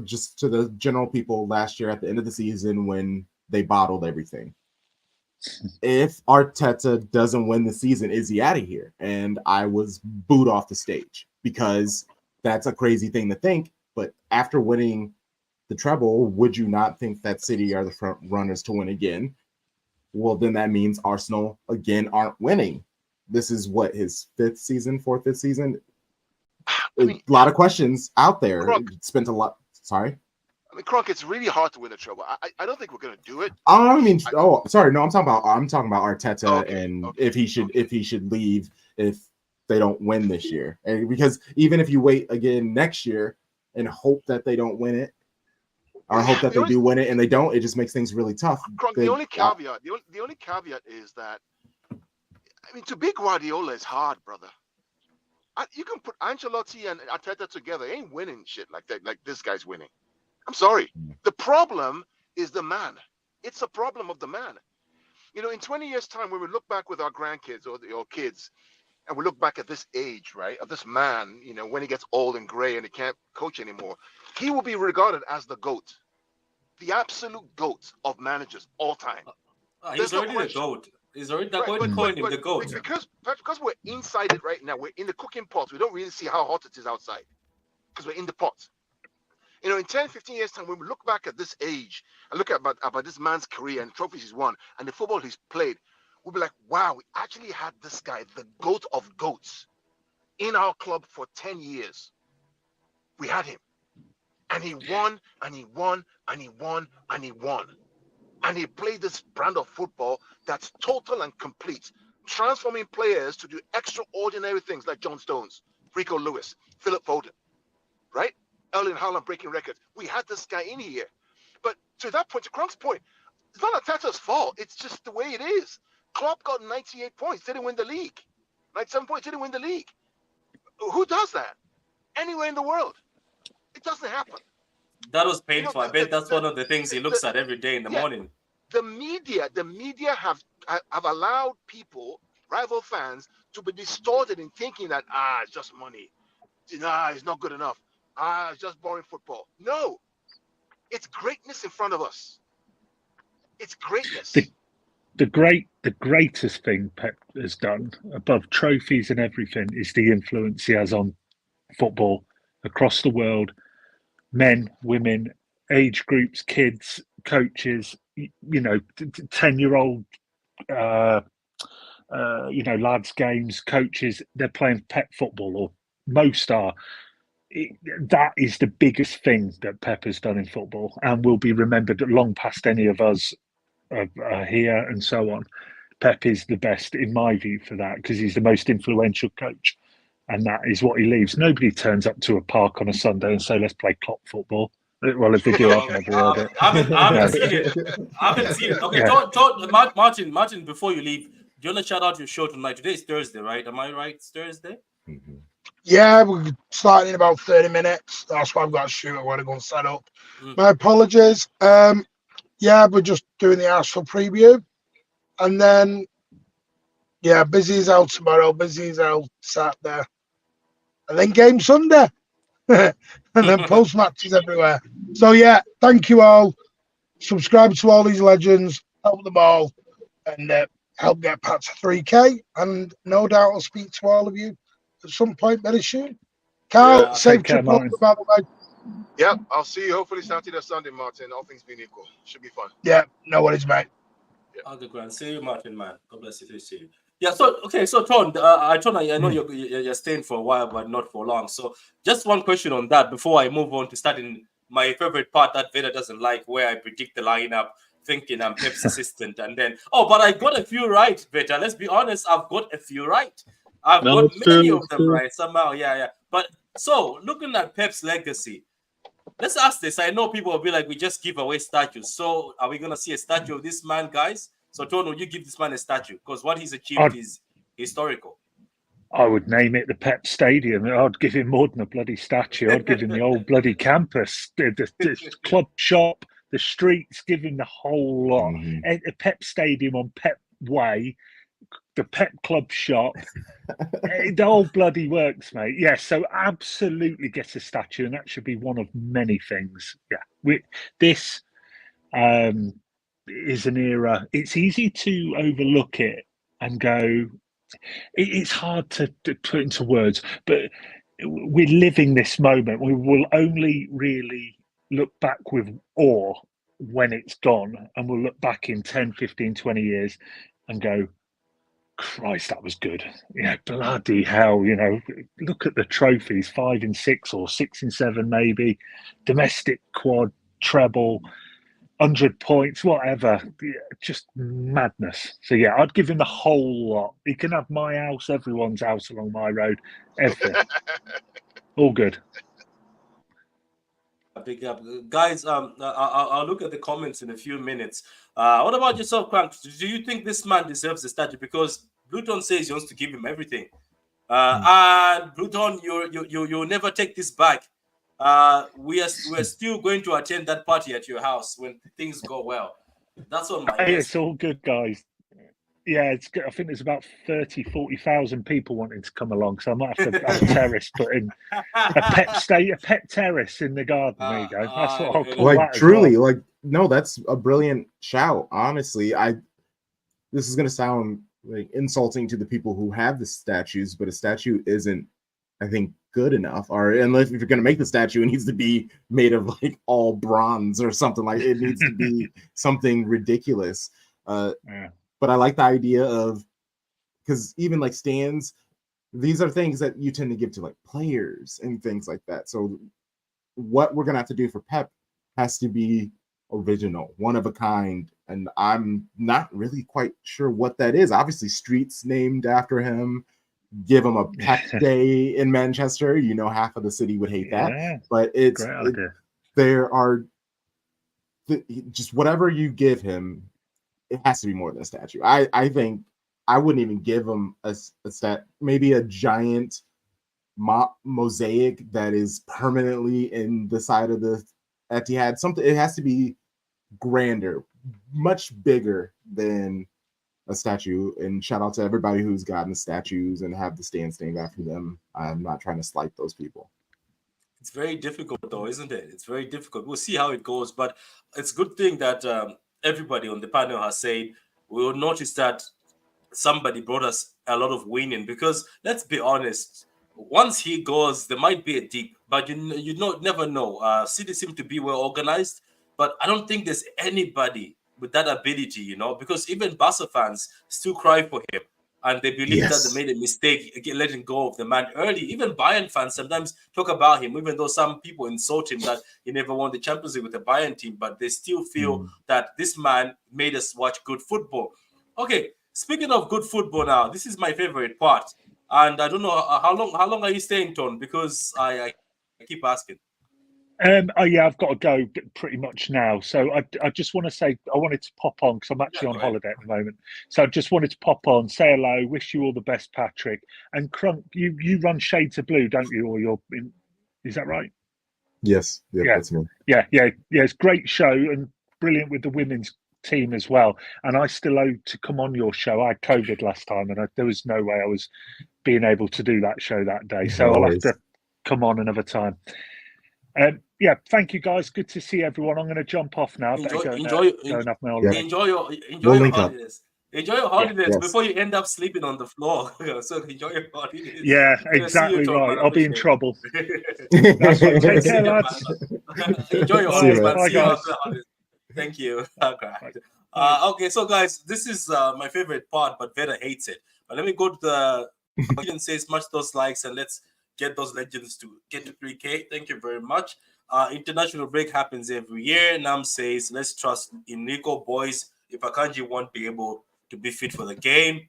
just to the general people last year at the end of the season when they bottled everything, if Arteta doesn't win the season, is he out of here? And I was booed off the stage, because that's a crazy thing to think. But after winning the treble, would you not think that City are the front runners to win again? Well, then that means Arsenal again aren't winning. This is what, his fourth, fifth season. I mean, a lot of questions out there. Crunk. Spent a lot. Sorry. I mean, Crunk, it's really hard to win a treble. I don't think we're gonna do it. I mean, sorry. No, I'm talking about Arteta and okay. if he should leave if they don't win this year. And because even if you wait again next year and hope that they don't win it, or hope that they do win it and they don't, it just makes things really tough. Crunk, the only caveat is that, I mean, to beat Guardiola is hard, brother. You can put Ancelotti and Arteta together, they ain't winning shit like that, like this guy's winning. I'm sorry. The problem is the man. It's a problem of the man. You know, in 20 years' time, when we look back with our grandkids or kids, and we look back at this age, right, of this man, you know, when he gets old and gray and he can't coach anymore, he will be regarded as the GOAT, the absolute GOAT of managers all time. He's already the GOAT. He's already calling him the GOAT. Because we're inside it right now, we're in the cooking pot. We don't really see how hot it is outside because we're in the pot. You know, in 10, 15 years' time, when we look back at this age and look at about this man's career and trophies he's won and the football he's played, we'll be like, wow, we actually had this guy, the GOAT of GOATs, in our club for 10 years. We had him. And he won, and he won, and he won, and he won. And he played this brand of football that's total and complete, transforming players to do extraordinary things like John Stones, Rico Lewis, Philip Foden, right? Erling Haaland breaking records. We had this guy in here. But to that point, to Crunk's point, it's not Arteta's fault. It's just the way it is. Klopp got 98 points, didn't win the league. 97 points, didn't win the league. Who does that? Anywhere in the world. It doesn't happen. That was painful. I bet that's one of the things he looks at every day in the morning. The media have allowed people, rival fans, to be distorted in thinking that, it's just money. It's not good enough. It's just boring football. No. It's greatness in front of us. It's greatness. The greatest thing Pep has done, above trophies and everything, is the influence he has on football across the world. Men, women, age groups, kids, coaches, 10-year-old, lads' games, coaches, they're playing Pep football, or most are. That is the biggest thing that Pep has done in football and will be remembered long past any of us here and so on. Pep is the best, in my view, for that, because he's the most influential coach. And that is what he leaves. Nobody turns up to a park on a Sunday and say, let's play Klopp football. Well, if they do, I've never heard it. I haven't seen it. Okay, Martin, before you leave, do you want to shout out your show tonight? Today is Thursday, right? Am I right? It's Thursday? Mm-hmm. Yeah, we're starting in about 30 minutes. That's why I've got to shoot. I want to go and set up. My apologies. We're just doing the Arsenal preview. And then, busy as hell tomorrow, busy as hell Saturday. And then game Sunday. And then post matches everywhere. So thank you all. Subscribe to all these legends, help them all, and help get Pat to 3K. And no doubt I'll speak to all of you at some point very soon. Carl, safe trip home, by the way. Yep, I'll see you hopefully Saturday or Sunday, Martin. All things being equal. Should be fun. Yeah, no worries, mate. Okay, grand. See you, Martin, man. God bless you. See you. Yeah, so Ton, I know you're staying for a while, but not for long. So just one question on that before I move on to starting my favorite part that Vader doesn't like, where I predict the lineup, thinking I'm Pep's assistant, and then but I got a few right, Vader. Let's be honest, I've got a few right. I've got many of them right somehow. Yeah. But so looking at Pep's legacy, let's ask this. I know people will be like, we just give away statues. So are we gonna see a statue of this man, guys? So, Tony, would you give this man a statue? Because what he's achieved is historical. I would name it the Pep Stadium. I'd give him more than a bloody statue. I'd give him the old bloody campus, the club shop, the streets, give him the whole lot. The Pep Stadium on Pep Way, the Pep Club shop, the whole bloody works, mate. Yeah, so absolutely get a statue, and that should be one of many things. Yeah, this is an era. It's easy to overlook it and go, it's hard to put into words, but we're living this moment. We will only really look back with awe when it's gone, and we'll look back in 10, 15, 20 years and go, Christ, that was good. Bloody hell, look at the trophies, 5 in 6 or 6 in 7 maybe, domestic quad, treble, 100 points, whatever. Just madness. So yeah, I'd give him the whole lot. He can have my house, everyone's house along my road, everything. All good. Big up, guys. I'll look at the comments in a few minutes. What about yourself, Crank? Do you think this man deserves a statue? Because Bluton says he wants to give him everything, and Bluton, you'll never take this back. We're still going to attend that party at your house when things go well. That's on my list. It's all good, guys. Yeah, it's good. I think there's about 40,000 people wanting to come along, so I might have to have a terrace put in a pet terrace in the garden. There you go. That's what I'll call like that. Truly, like no, that's a brilliant shout. Honestly, this is gonna sound like insulting to the people who have the statues, but a statue isn't, I think, good enough. Or unless if you're gonna make the statue, it needs to be made of like all bronze or something. Like it needs to be something ridiculous. Yeah. But I like the idea of, because even like stands, these are things that you tend to give to like players and things like that. So what we're gonna have to do for Pep has to be original, one of a kind, and I'm not really quite sure what that is. Obviously, streets named after him. Give him a Pep Day in Manchester. Half of the city would hate that, but there are just whatever you give him. It has to be more than a statue. I think I wouldn't even give him a maybe a giant mosaic that is permanently in the side of the Etihad. Something, it has to be grander, much bigger than a statue. And shout out to everybody who's gotten the statues and have the stands named after them. I'm not trying to slight those people. It's very difficult though, isn't it? It's very difficult. We'll see how it goes, but it's a good thing that everybody on the panel has said. We'll notice that somebody brought us a lot of winning, because let's be honest, once he goes, there might be a dip, but you never know. City seem to be well organized, but I don't think there's anybody with that ability, because even Barca fans still cry for him, and they believe that they made a mistake letting go of the man early. Even Bayern fans sometimes talk about him, even though some people insult him that he never won the Champions League with the Bayern team, but they still feel that this man made us watch good football. Okay, speaking of good football now, this is my favorite part. And I don't know, how long are you staying, Ton? Because I keep asking. I've got to go pretty much now. So I just want to say, I wanted to pop on because I'm actually on holiday at the moment. So I just wanted to pop on, say hello, wish you all the best, Patrick. And Crunk, you run Shades of Blue, don't you? Or you're in, is that right? Yes. That's me. Yeah. It's a great show and brilliant with the women's team as well. And I still owe to come on your show. I had COVID last time, and there was no way I was being able to do that show that day. So I'll have to come on another time. Thank you guys. Good to see everyone. I'm going to jump off now. Enjoy your holidays. Enjoy your holidays before you end up sleeping on the floor. So enjoy your holidays. Yeah, exactly right. I'll be in trouble. That's right. Take care, lads. Enjoy your holidays, man. See you after the holidays. Thank you. Okay, so guys, this is my favorite part, but Veda hates it. But let me go to the and say smash those likes and let's get those legends to get to 3K. Thank you very much. International break happens every year. Nam says, let's trust in Rico, boys. If Akanji won't be able to be fit for the game,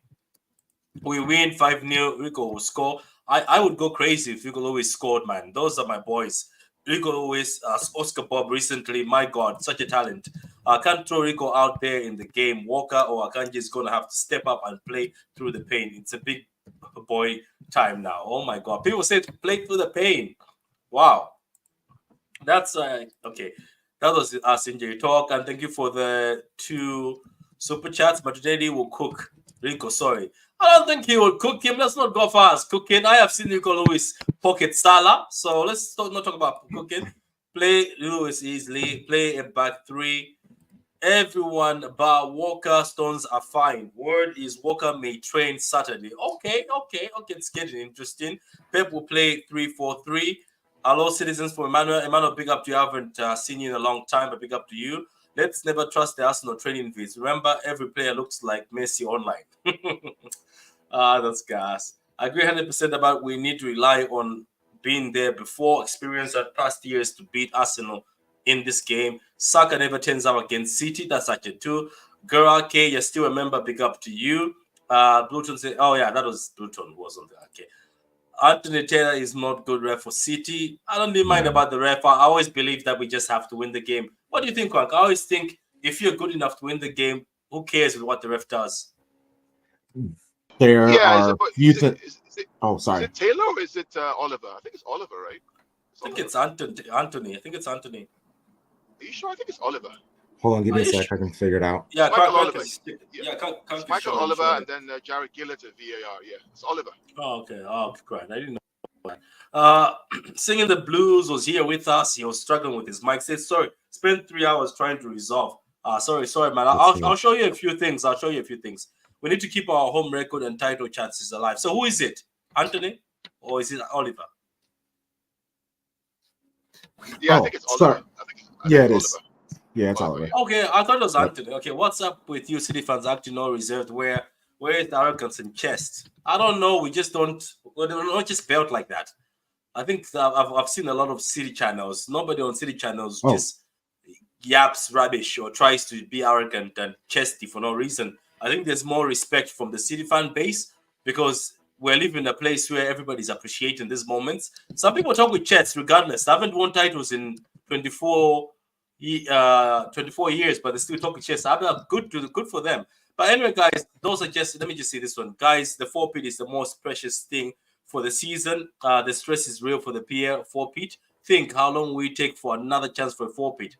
we win 5-0. Rico will score. I would go crazy if Rico always scored, man. Those are my boys. Rico always, Oscar Bob recently, my God, such a talent. I can't throw Rico out there in the game. Walker or Akanji is going to have to step up and play through the pain. It's a big boy time now. Oh my God. People say to play through the pain. Wow. That's okay. That was us injury talk. And thank you for the 2 super chats. But today he will cook Rico. Sorry. I don't think he will cook him. Let's not go far as cooking. I have seen Rico Lewis pocket Salah. So let's not talk about cooking. Play Lewis easily. Play a back 3. Everyone but Walker Stones are fine. Word is Walker may train Saturday. Okay. It's getting interesting. Pep will play 3-4-3. Hello, citizens for Emmanuel. Emmanuel, big up to you. I haven't seen you in a long time, but big up to you. Let's never trust the Arsenal training fees. Remember, every player looks like Messi online. That's gas. I agree 100% about we need to rely on being there before experience at past years to beat Arsenal in this game. Saka never turns out against City. That's actually two. Girl, K, you're still a member. Big up to you. Bluton said, oh yeah, that was Bluton, wasn't it? Okay. Anthony Taylor is not good ref for City. I don't really mind about the ref. I always believe that we just have to win the game. What do you think, Kwank? I always think if you're good enough to win the game, who cares what the ref does? There Yeah, are few things. Oh, is sorry. it Taylor or is it Oliver? I think it's Oliver, right? I think it's Anthony. I think it's Anthony. Are you sure? I think it's Oliver. Hold on, give me Are a you sec. I can figure it out. Yeah, Michael Kwank Oliver. is- It's Michael Oliver and then Jared Gillett at VAR. Yeah, it's Oliver. Oh, okay. Oh, great. I didn't know. Singing the Blues was here with us. He was struggling with his mic. Said sorry. Spent 3 hours trying to resolve. Sorry, man. I'll show you a few things. We need to keep our home record and title chances alive. So who is it? Anthony or is it Oliver? Yeah, I think it's Oliver. Sorry. I think Yeah, it's it is. Oliver. Yeah, it's Oliver. Okay, I thought it was Yep. Anthony. Okay, what's up with you, City fans acting all reserved? Where is the arrogance and chest? I don't know. We just don't. We're not just built like that. I think I've seen a lot of City channels. Nobody on City channels just yaps rubbish or tries to be arrogant and chesty for no reason. I think there's more respect from the City fan base because we're living in a place where everybody's appreciating these moments. Some people talk with chest regardless. They haven't won titles in 24 years, but they still talk with chest. Good for them. But anyway, guys, those are just, let me just say this one. Guys, the 4-peat is the most precious thing for the season. The stress is real for the PL 4-peat. Think how long will it take for another chance for a 4-peat?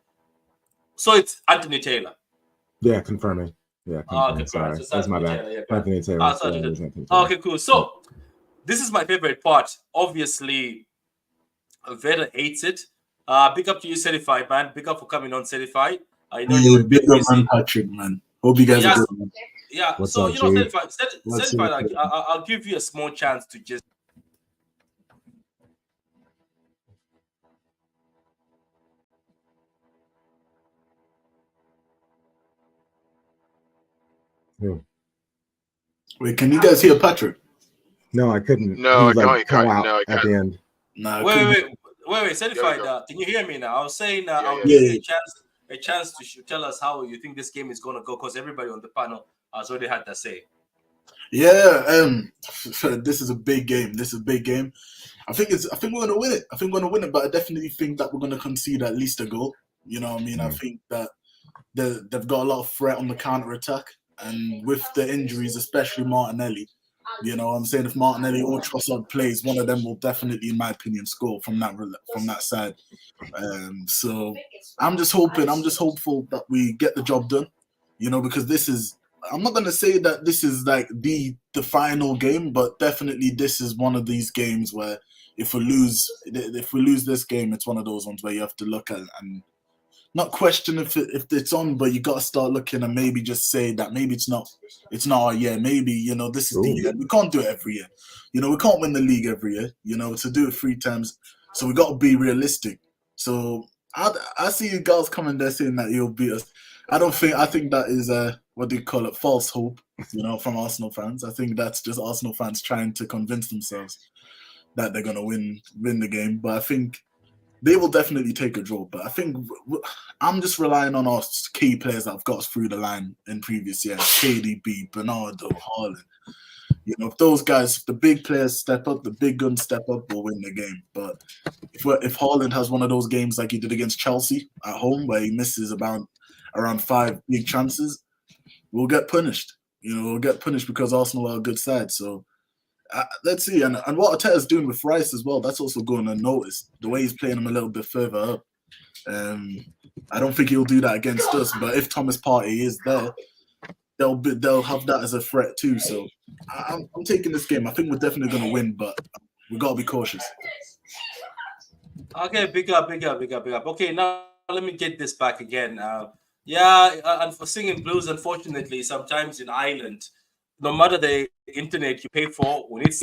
So it's Anthony Taylor. Yeah, confirming. Yeah, confirming. confirmed. Sorry, So that's my Anthony bad. Taylor, yeah, Anthony Taylor. Ah, so Yeah, it Anthony- was Anthony Taylor. Okay, cool. So this is my favorite part. Obviously, Veda hates it. Big up to you, Certified, man. Big up for coming on, Certified. I know you were a bit big up, busy. man, Patrick, man. Hope you guys Yes. are good, man. Yeah, What's so up, you know, G? Certified, What's Certified, up? I'll give you a small chance to just. Wait, can you guys hear Patrick? No, I couldn't. No, He, I like, can't. fell out No, I at can't. the end. Nah, I Wait, couldn't. Certified. go. Can you hear me now? I was saying, I'll yeah. give Yeah, you a chance to tell us how you think this game is gonna go, because everybody on the panel has already had to say. Yeah, this is a big game. I think we're gonna win it. But I definitely think that we're gonna concede at least a goal. You know what I mean? I think that they've got a lot of threat on the counter attack, and with the injuries, especially Martinelli. You know what I'm saying? If Martinelli or Trossard plays, one of them will definitely, in my opinion, score from that side. So I'm just hopeful that we get the job done. You know, because this is, I'm not gonna say that this is like the final game, but definitely this is one of these games where if we lose this game, it's one of those ones where you have to look at and not question if it's on, but you got to start looking and maybe just say that maybe it's not our year. Maybe, you know, this is the year. We can't do it every year. You know, we can't win the league every year. You know, to do it 3 times, so we got to be realistic. So I see you guys coming there saying that you'll beat us. I think that is what do you call it, false hope, you know, from Arsenal fans. I think that's just Arsenal fans trying to convince themselves that they're gonna win the game. But I think they will definitely take a draw. But I think I'm just relying on our key players that have got us through the line in previous years: KDB, Bernardo, Haaland. You know, if those guys, if the big players step up, the big guns step up, we'll win the game. But if Haaland has one of those games like he did against Chelsea at home, where he misses around 5 big chances, we'll get punished. You know, we'll get punished because Arsenal are a good side. So let's see. And what Arteta's doing with Rice as well, that's also going unnoticed. The way he's playing him a little bit further up. I don't think he'll do that against us. But if Thomas Partey is there, they'll have that as a threat too. So I'm taking this game. I think we're definitely going to win, but we've got to be cautious. Okay, big up. Okay, now let me get this back again. Yeah, and for singing blues, unfortunately, sometimes in Ireland, no matter the internet you pay for, when it's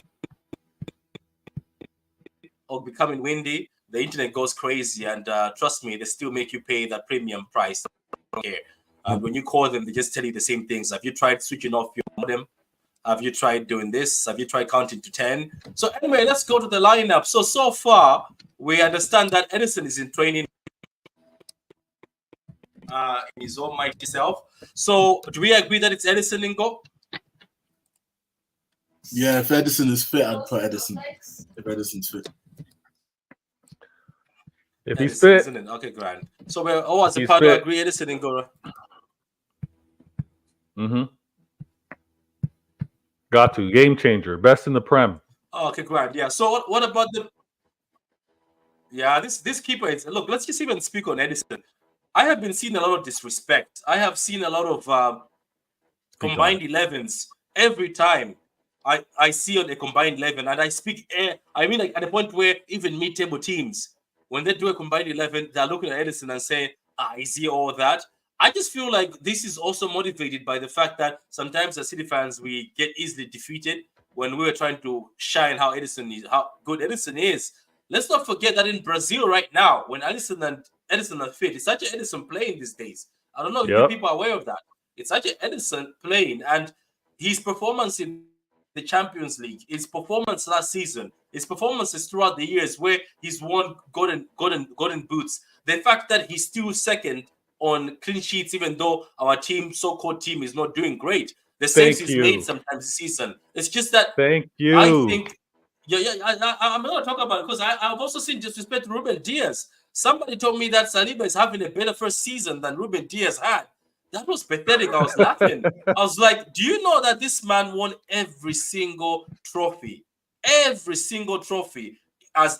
or becoming windy, the internet goes crazy. And trust me, they still make you pay that premium price. Here. And when you call them, they just tell you the same things. Have you tried switching off your modem? Have you tried doing this? Have you tried counting to 10? So anyway, let's go to the lineup. So far, we understand that Edison is in training in his own mighty self. So do we agree that it's Edison in goal? Yeah, if Edison is fit, I'd put Edison. If Edison's fit. If he's Edison, fit, isn't it? Okay, grand. So we're all as a He's part fit. agree Edison in goal. got to game changer, best in the Prem. Okay, grand. Yeah. So what about the? Yeah, this keeper is. Look, let's just even speak on Edison. I have been seeing a lot of disrespect. I have seen a lot of combined 11s every time I see on a combined 11, and I speak. I mean, like at the point where even mid-table teams, when they do a combined 11, they're looking at Edison and saying, is he all that? I just feel like this is also motivated by the fact that sometimes as City fans, we get easily defeated when we were trying to shine how good Edison is. Let's not forget that in Brazil right now, when Edison are fit, it's such an Edison playing these days. I don't know if Yep. people are aware of that. It's such an Edison playing, and his performance in the Champions League, his performance last season, his performances throughout the years where he's won golden boots. The fact that he's still second on clean sheets, even though our so-called team, is not doing great. The saves he's made sometimes this season. It's just that Thank you. I think, I'm not talking about it because I've also seen disrespect to Ruben Diaz. Somebody told me that Saliba is having a better first season than Ruben Diaz had. That was pathetic. I was laughing. I was like, do you know that this man won every single trophy as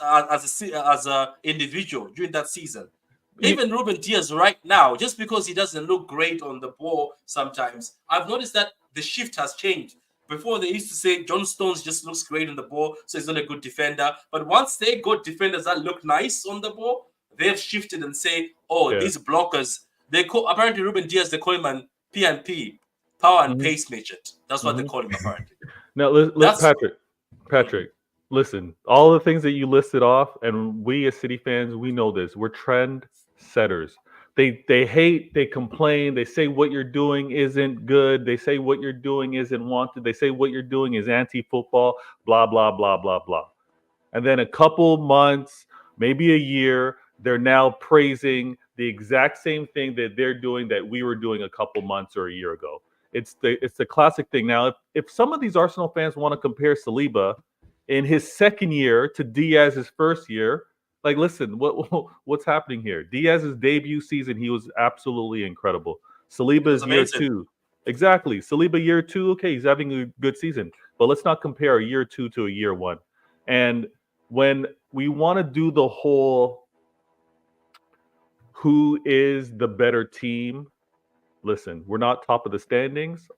a individual during that season? Even Ruben Diaz right now, just because he doesn't look great on the ball sometimes, I've noticed that the shift has changed. Before they used to say John Stones just looks great on the ball, so he's not a good defender. But once they got defenders that look nice on the ball, they've shifted and say, these blockers, apparently Ruben Diaz, they call him an PNP, power and pace midget. That's what they call him apparently. Now, Patrick, listen, all the things that you listed off, and we as City fans, we know this. We're trend setters. They hate, they complain, they say what you're doing isn't good, they say what you're doing isn't wanted, they say what you're doing is anti-football, blah, blah, blah, blah, blah. And then a couple months, maybe a year, they're now praising the exact same thing that they're doing that we were doing a couple months or a year ago. It's the classic thing. Now, if some of these Arsenal fans want to compare Saliba in his second year to Diaz's first year, like, listen, what's happening here? Diaz's debut season, he was absolutely incredible. Saliba's year 2. Exactly. Saliba year 2, okay, he's having a good season. But let's not compare a year 2 to a year 1. And when we want to do the whole who is the better team, listen, we're not top of the standings.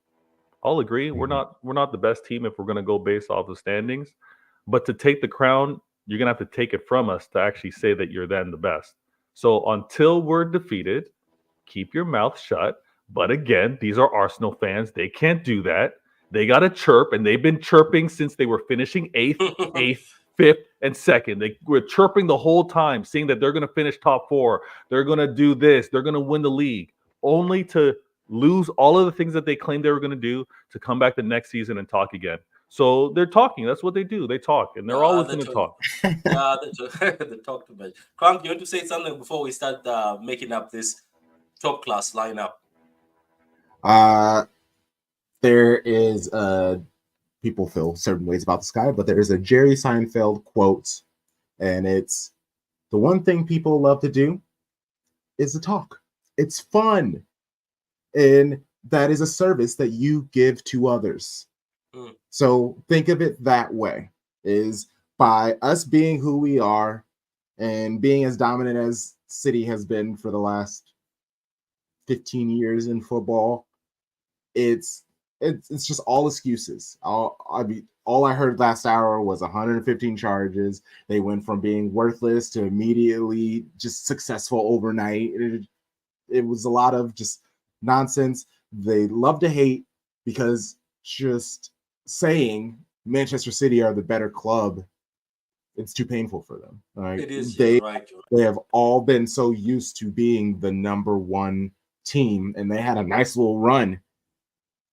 I'll agree. We're not the best team if we're going to go based off the standings. But to take the crown, you're going to have to take it from us to actually say that you're then the best. So until we're defeated, keep your mouth shut. But again, these are Arsenal fans. They can't do that. They got to chirp, and they've been chirping since they were finishing 8th, 5th, and 2nd. They were chirping the whole time, saying that they're going to finish top 4. They're going to do this. They're going to win the league, only to lose all of the things that they claimed they were going to do to come back the next season and talk again. So they're talking. That's what they do. They talk, and they're always going to talk. They talk too much. Kronk, you want to say something before we start making up this top class lineup? There is people feel certain ways about this guy, but there is a Jerry Seinfeld quote, and it's the one thing people love to do is to talk. It's fun, and that is a service that you give to others. So think of it that way, is by us being who we are and being as dominant as City has been for the last 15 years in football, it's just all excuses. All I heard last hour was 115 charges. They went from being worthless to immediately just successful overnight. it was a lot of just nonsense. They love to hate because just saying Manchester City are the better club, it's too painful for them. Right? It is. They You're right. they have all been so used to being the number one team, and they had a nice little run.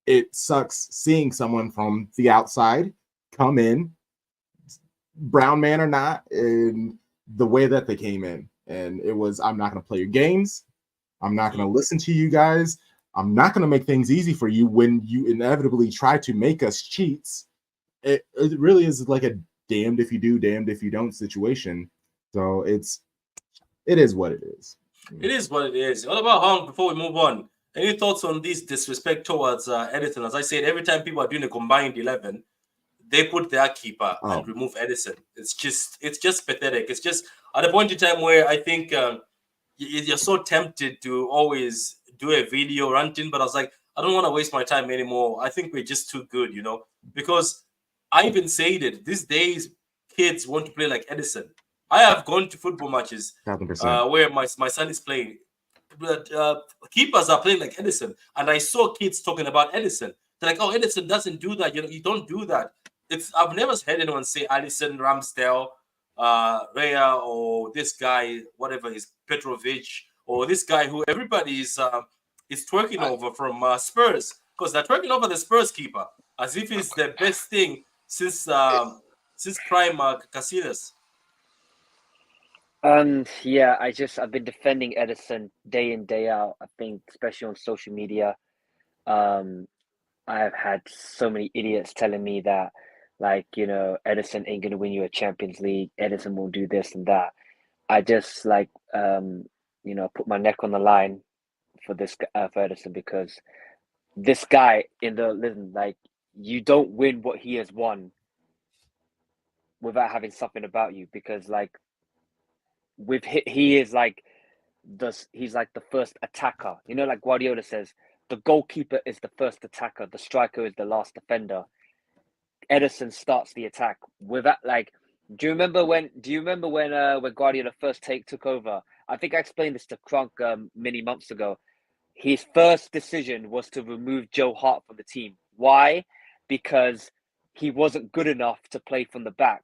It sucks seeing someone from the outside come in, brown man or not, in the way that they came in. And it was, I'm not going to play your games. I'm not going to listen to you guys. I'm not going to make things easy for you when you inevitably try to make us cheats. It really is like a damned if you do, damned if you don't situation. So it is what it is. It is what it is. What about Hong? Before we move on, any thoughts on this disrespect towards Edison? As I said, every time people are doing a combined 11, they put their keeper and remove Edison. It's just pathetic. It's just at a point in time where I think you're so tempted to always do a video ranting, but I was like, I don't want to waste my time anymore. I think we're just too good, because I even said it. These days, kids want to play like Edison. I have gone to football matches where my son is playing. But keepers are playing like Edison, and I saw kids talking about Edison. They're like, "Oh, Edison doesn't do that. You don't do that." I've never heard anyone say Alisson, Ramsdale, Raya, or this guy, whatever is Petrovic, or this guy who everybody is twerking over from Spurs, because they're twerking over the Spurs keeper as if it's the best thing since prime Casillas. Yeah, I've been defending Edison day in, day out. I think, especially on social media, I've had so many idiots telling me that, like, Edison ain't gonna win you a Champions League. Edison will do this and that. I just put my neck on the line for for Edison, because this guy you don't win what he has won without having something about you, because he's like the first attacker. Like Guardiola says, the goalkeeper is the first attacker, the striker is the last defender. Edison starts the attack without do you remember when Guardiola first took over? I think I explained this to Kronk many months ago. His first decision was to remove Joe Hart from the team. Why? Because he wasn't good enough to play from the back.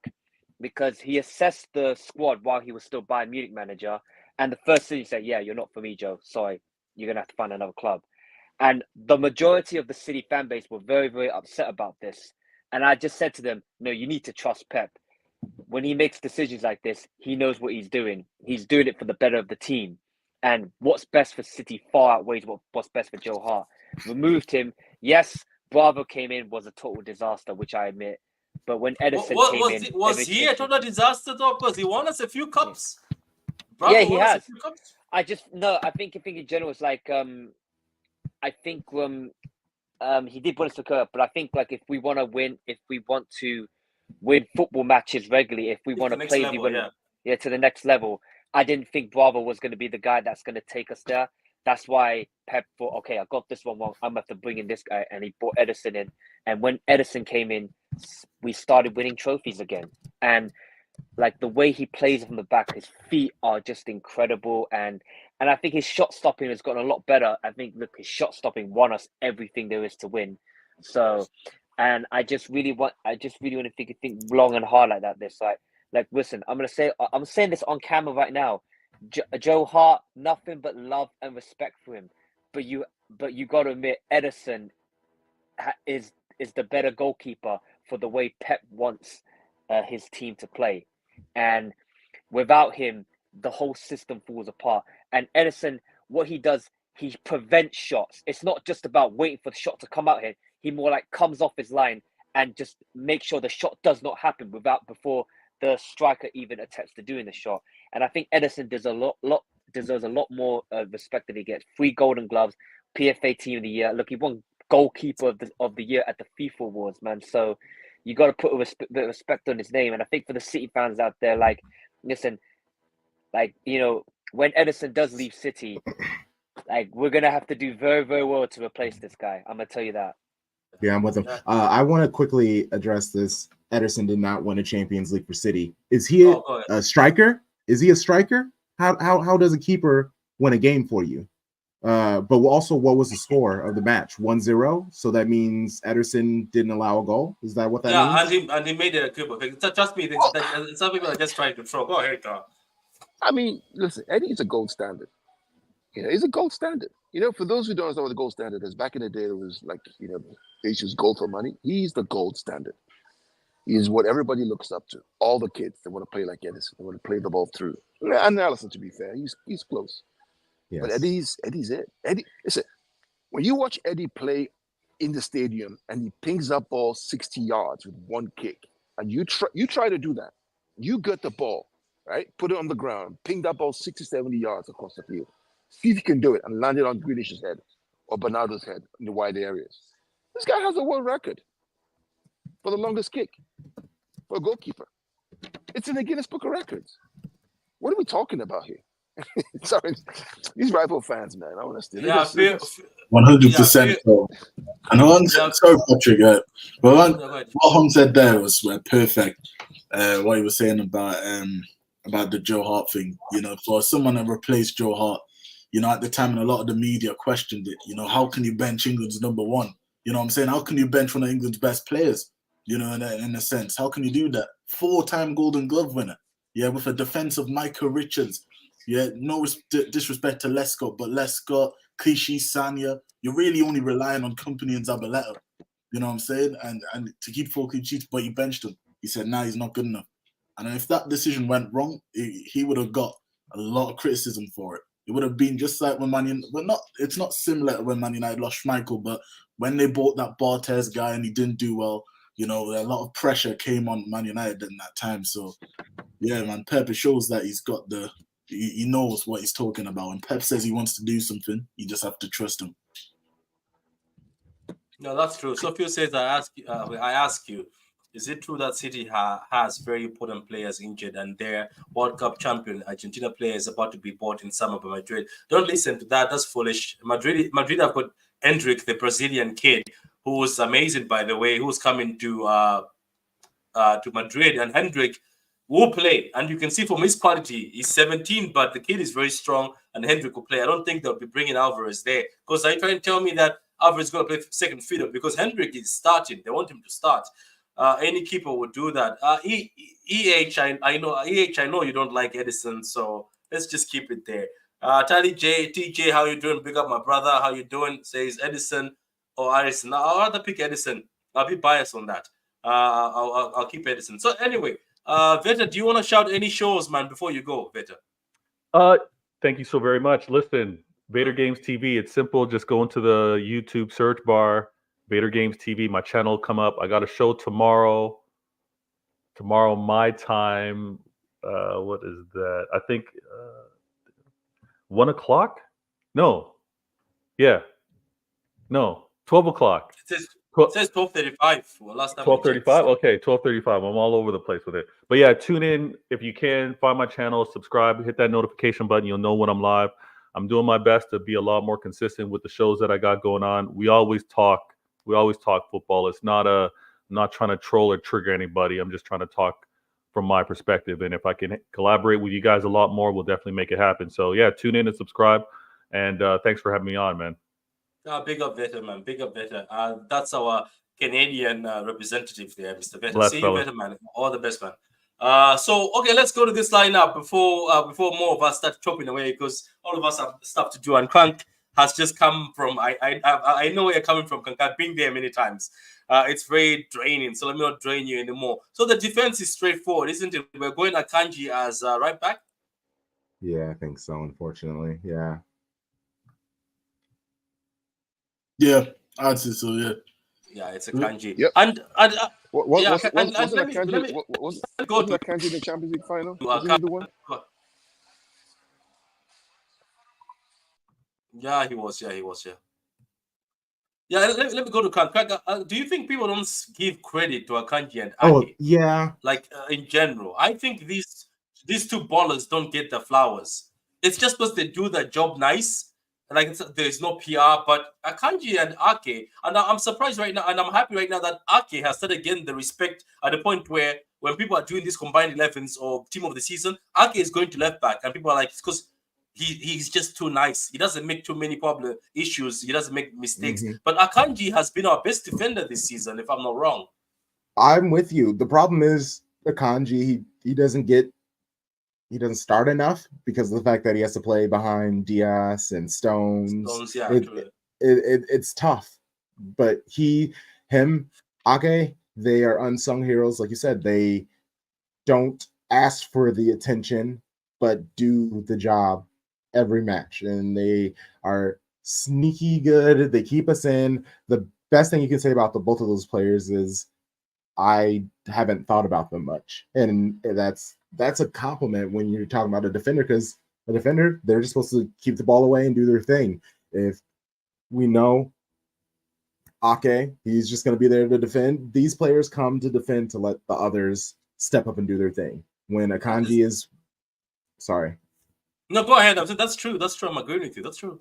Because he assessed the squad while he was still Bayern Munich manager, and the first thing he said, "Yeah, you're not for me, Joe. Sorry, you're gonna have to find another club." And the majority of the City fan base were very, very upset about this. And I just said to them, "No, you need to trust Pep. When he makes decisions like this, he knows what he's doing. He's doing it for the better of the team. And what's best for City far outweighs what's best for Joe Hart." Removed him. Yes, Bravo came in, was a total disaster, which I admit. But when Edison came in, was he a total disaster though? Because he won us a few cups. Bravo, yeah, he has. I think in general, it's like I think he did win us a cup, but I think if we want to win, if we want to win football matches regularly, if we want to play to the next level, I didn't think Bravo was going to be the guy that's going to take us there. That's why Pep thought, okay, I got this one wrong. I'm going to have to bring in this guy. And he brought Edison in. And when Edison came in, we started winning trophies again. And the way he plays from the back, his feet are just incredible. And I think his shot stopping has gotten a lot better. I think, his shot stopping won us everything there is to win. So, and I just really want to think long and hard like that. Listen, I'm saying this on camera right now. Joe Hart, nothing but love and respect for him, but you got to admit, Edison is the better goalkeeper for the way Pep wants his team to play, and without him, the whole system falls apart. And Edison, what he does, he prevents shots. It's not just about waiting for the shot to come out here. He more comes off his line and just makes sure the shot does not happen before the striker even attempts to doing the shot. And I think Edison deserves a lot more respect than he gets. 3 Golden Gloves, PFA Team of the Year. Look, he won Goalkeeper of the Year at the FIFA Awards, man. So you got to put a bit of respect on his name. And I think for the City fans out there, listen, when Edison does leave City, we're gonna have to do very, very well to replace this guy. I'm gonna tell you that. Yeah, I'm with him. I want to quickly address this. Edison did not win a Champions League for City. Is he a striker? Is he a striker? How does a keeper win a game for you? But also, what was the score of the match? 1-0. So that means Ederson didn't allow a goal. Is that what that means? and he made a good thing. Trust me, some people are just trying to throw. Go ahead, Carl. I mean, listen, Eddie's a gold standard. You know, he's a gold standard. You know, for those who don't know what the gold standard is, back in the day, it was like, you know, they use gold for money. He's the gold standard. He is what everybody looks up to. All the kids that want to play like Edison, they want to play the ball through. And Allison, to be fair, he's close. Yes. But Eddie's it. Eddie, listen, when you watch Eddie play in the stadium and he pings up ball 60 yards with one kick, and you try to do that, you get the ball, right? Put it on the ground, ping that ball 60, 70 yards across the field. See if you can do it and land it on Grealish's head or Bernardo's head in the wide areas. This guy has a world record for the longest kick for a goalkeeper. It's in the Guinness Book of Records. What are we talking about here? Sorry, these rival fans, man. Honestly, Yeah, 100%. Sorry, Patrick. But what Hom said there was perfect. What he was saying about the Joe Hart thing. You know, for someone that replaced Joe Hart, you know, at the time, and a lot of the media questioned it. You know, how can you bench England's number one? You know what I'm saying? How can you bench one of England's best players? You know, in a sense, how can you do that? 4-time Golden Glove winner. Yeah, with a defense of Micah Richards. Yeah, no disrespect to Lescott, but Lescott, Clichy, Sanya, you're really only relying on Kompany and Zabaleta. You know what I'm saying? And to keep 4 clean sheets, but you benched him. He said, nah, he's not good enough. And if that decision went wrong, he would have got a lot of criticism for it. It would have been just like when it's not similar to when Man United lost Schmeichel, but when they bought that Barthez guy and he didn't do well, you know, a lot of pressure came on Man United in that time. So, yeah, man, Pep, it shows that he's got he knows what he's talking about. When Pep says he wants to do something, you just have to trust him. No, that's true. So Phil says, I ask you, is it true that City has very important players injured and their World Cup champion Argentina player is about to be bought in summer by Madrid? Don't listen to that. That's foolish. Madrid have got Endrick, the Brazilian kid, who was amazing, by the way, who's coming to Madrid. And Hendrick will play. And you can see from his quality, he's 17, but the kid is very strong, and Hendrick will play. I don't think they'll be bringing Alvarez there. Because are you trying to tell me that Alvarez is going to play second fiddle? Because Hendrick is starting. They want him to start. Any keeper would do that. I know you don't like Edison, so let's just keep it there. Tally J, TJ, how you doing? Big up my brother. How you doing? Says Edison or Addison. I'll rather pick Edison. I'll be biased on that. I'll keep Edison. So anyway, Veta, do you want to shout any shows, man, before you go, Veta? Thank you so very much. Listen, Vader Games TV. It's simple. Just go into the YouTube search bar. Vader Games TV, my channel will come up. I got a show tomorrow. Tomorrow, my time. What is that? I think 1 o'clock? No. Yeah. No. 12 o'clock. It says 12:35. Well, last time 12:35? Okay, 12:35. I'm all over the place with it. But yeah, tune in if you can. Find my channel, subscribe, hit that notification button. You'll know when I'm live. I'm doing my best to be a lot more consistent with the shows that I got going on. We always talk football. It's not I'm not trying to troll or trigger anybody. I'm just trying to talk from my perspective. And if I can collaborate with you guys a lot more, we'll definitely make it happen. So yeah, tune in and subscribe. And thanks for having me on, man. Big up Veta, man. Big up Veta. That's our Canadian representative there, Mr. Veta. Bless, See fella. you, Veta, man. All the best, man. So okay, let's go to this lineup before more of us start chopping away, because all of us have stuff to do. And Crank has just come from. I know where you're coming from, Crank. I've been there many times. It's very draining, so let me not drain you anymore. So the defense is straightforward, isn't it? We're going Akanji as right back. Yeah, I think so. Unfortunately, yeah. Yeah, I'd say so. Yeah. Yeah, it's Akanji. Yep. And Wasn't let me go to Akanji in the Champions League final? to Wasn't he the one? Yeah, he was. Yeah, let me go to Akanji. Do you think people don't give credit to Akanji and Ake? Oh, yeah. Like in general, I think these two ballers don't get the flowers. It's just because they do their job nice. Like there's no PR, but Akanji and Ake, and I'm surprised right now, and I'm happy right now that Ake has started getting the respect at the point where when people are doing these combined 11s or team of the season, Ake is going to left back, and people are like, because he's just too nice. He doesn't make too many problem issues. He doesn't make mistakes. Mhm. But Akanji has been our best defender this season, if I'm not wrong. I'm with you. The problem is Akanji, he doesn't start enough because of the fact that he has to play behind Diaz and Stones. Yeah, It's tough. But him, Ake, they are unsung heroes. Like you said, they don't ask for the attention, but do the job every match. And they are sneaky good. They keep us in. The best thing you can say about both of those players is I haven't thought about them much. And that's a compliment when you're talking about a defender, because a defender, they're just supposed to keep the ball away and do their thing. If we know Ake, he's just going to be there to defend. These players come to defend to let the others step up and do their thing. When Akanji is, sorry. No, go ahead. That's true. That's true. I'm agreeing with you. That's true.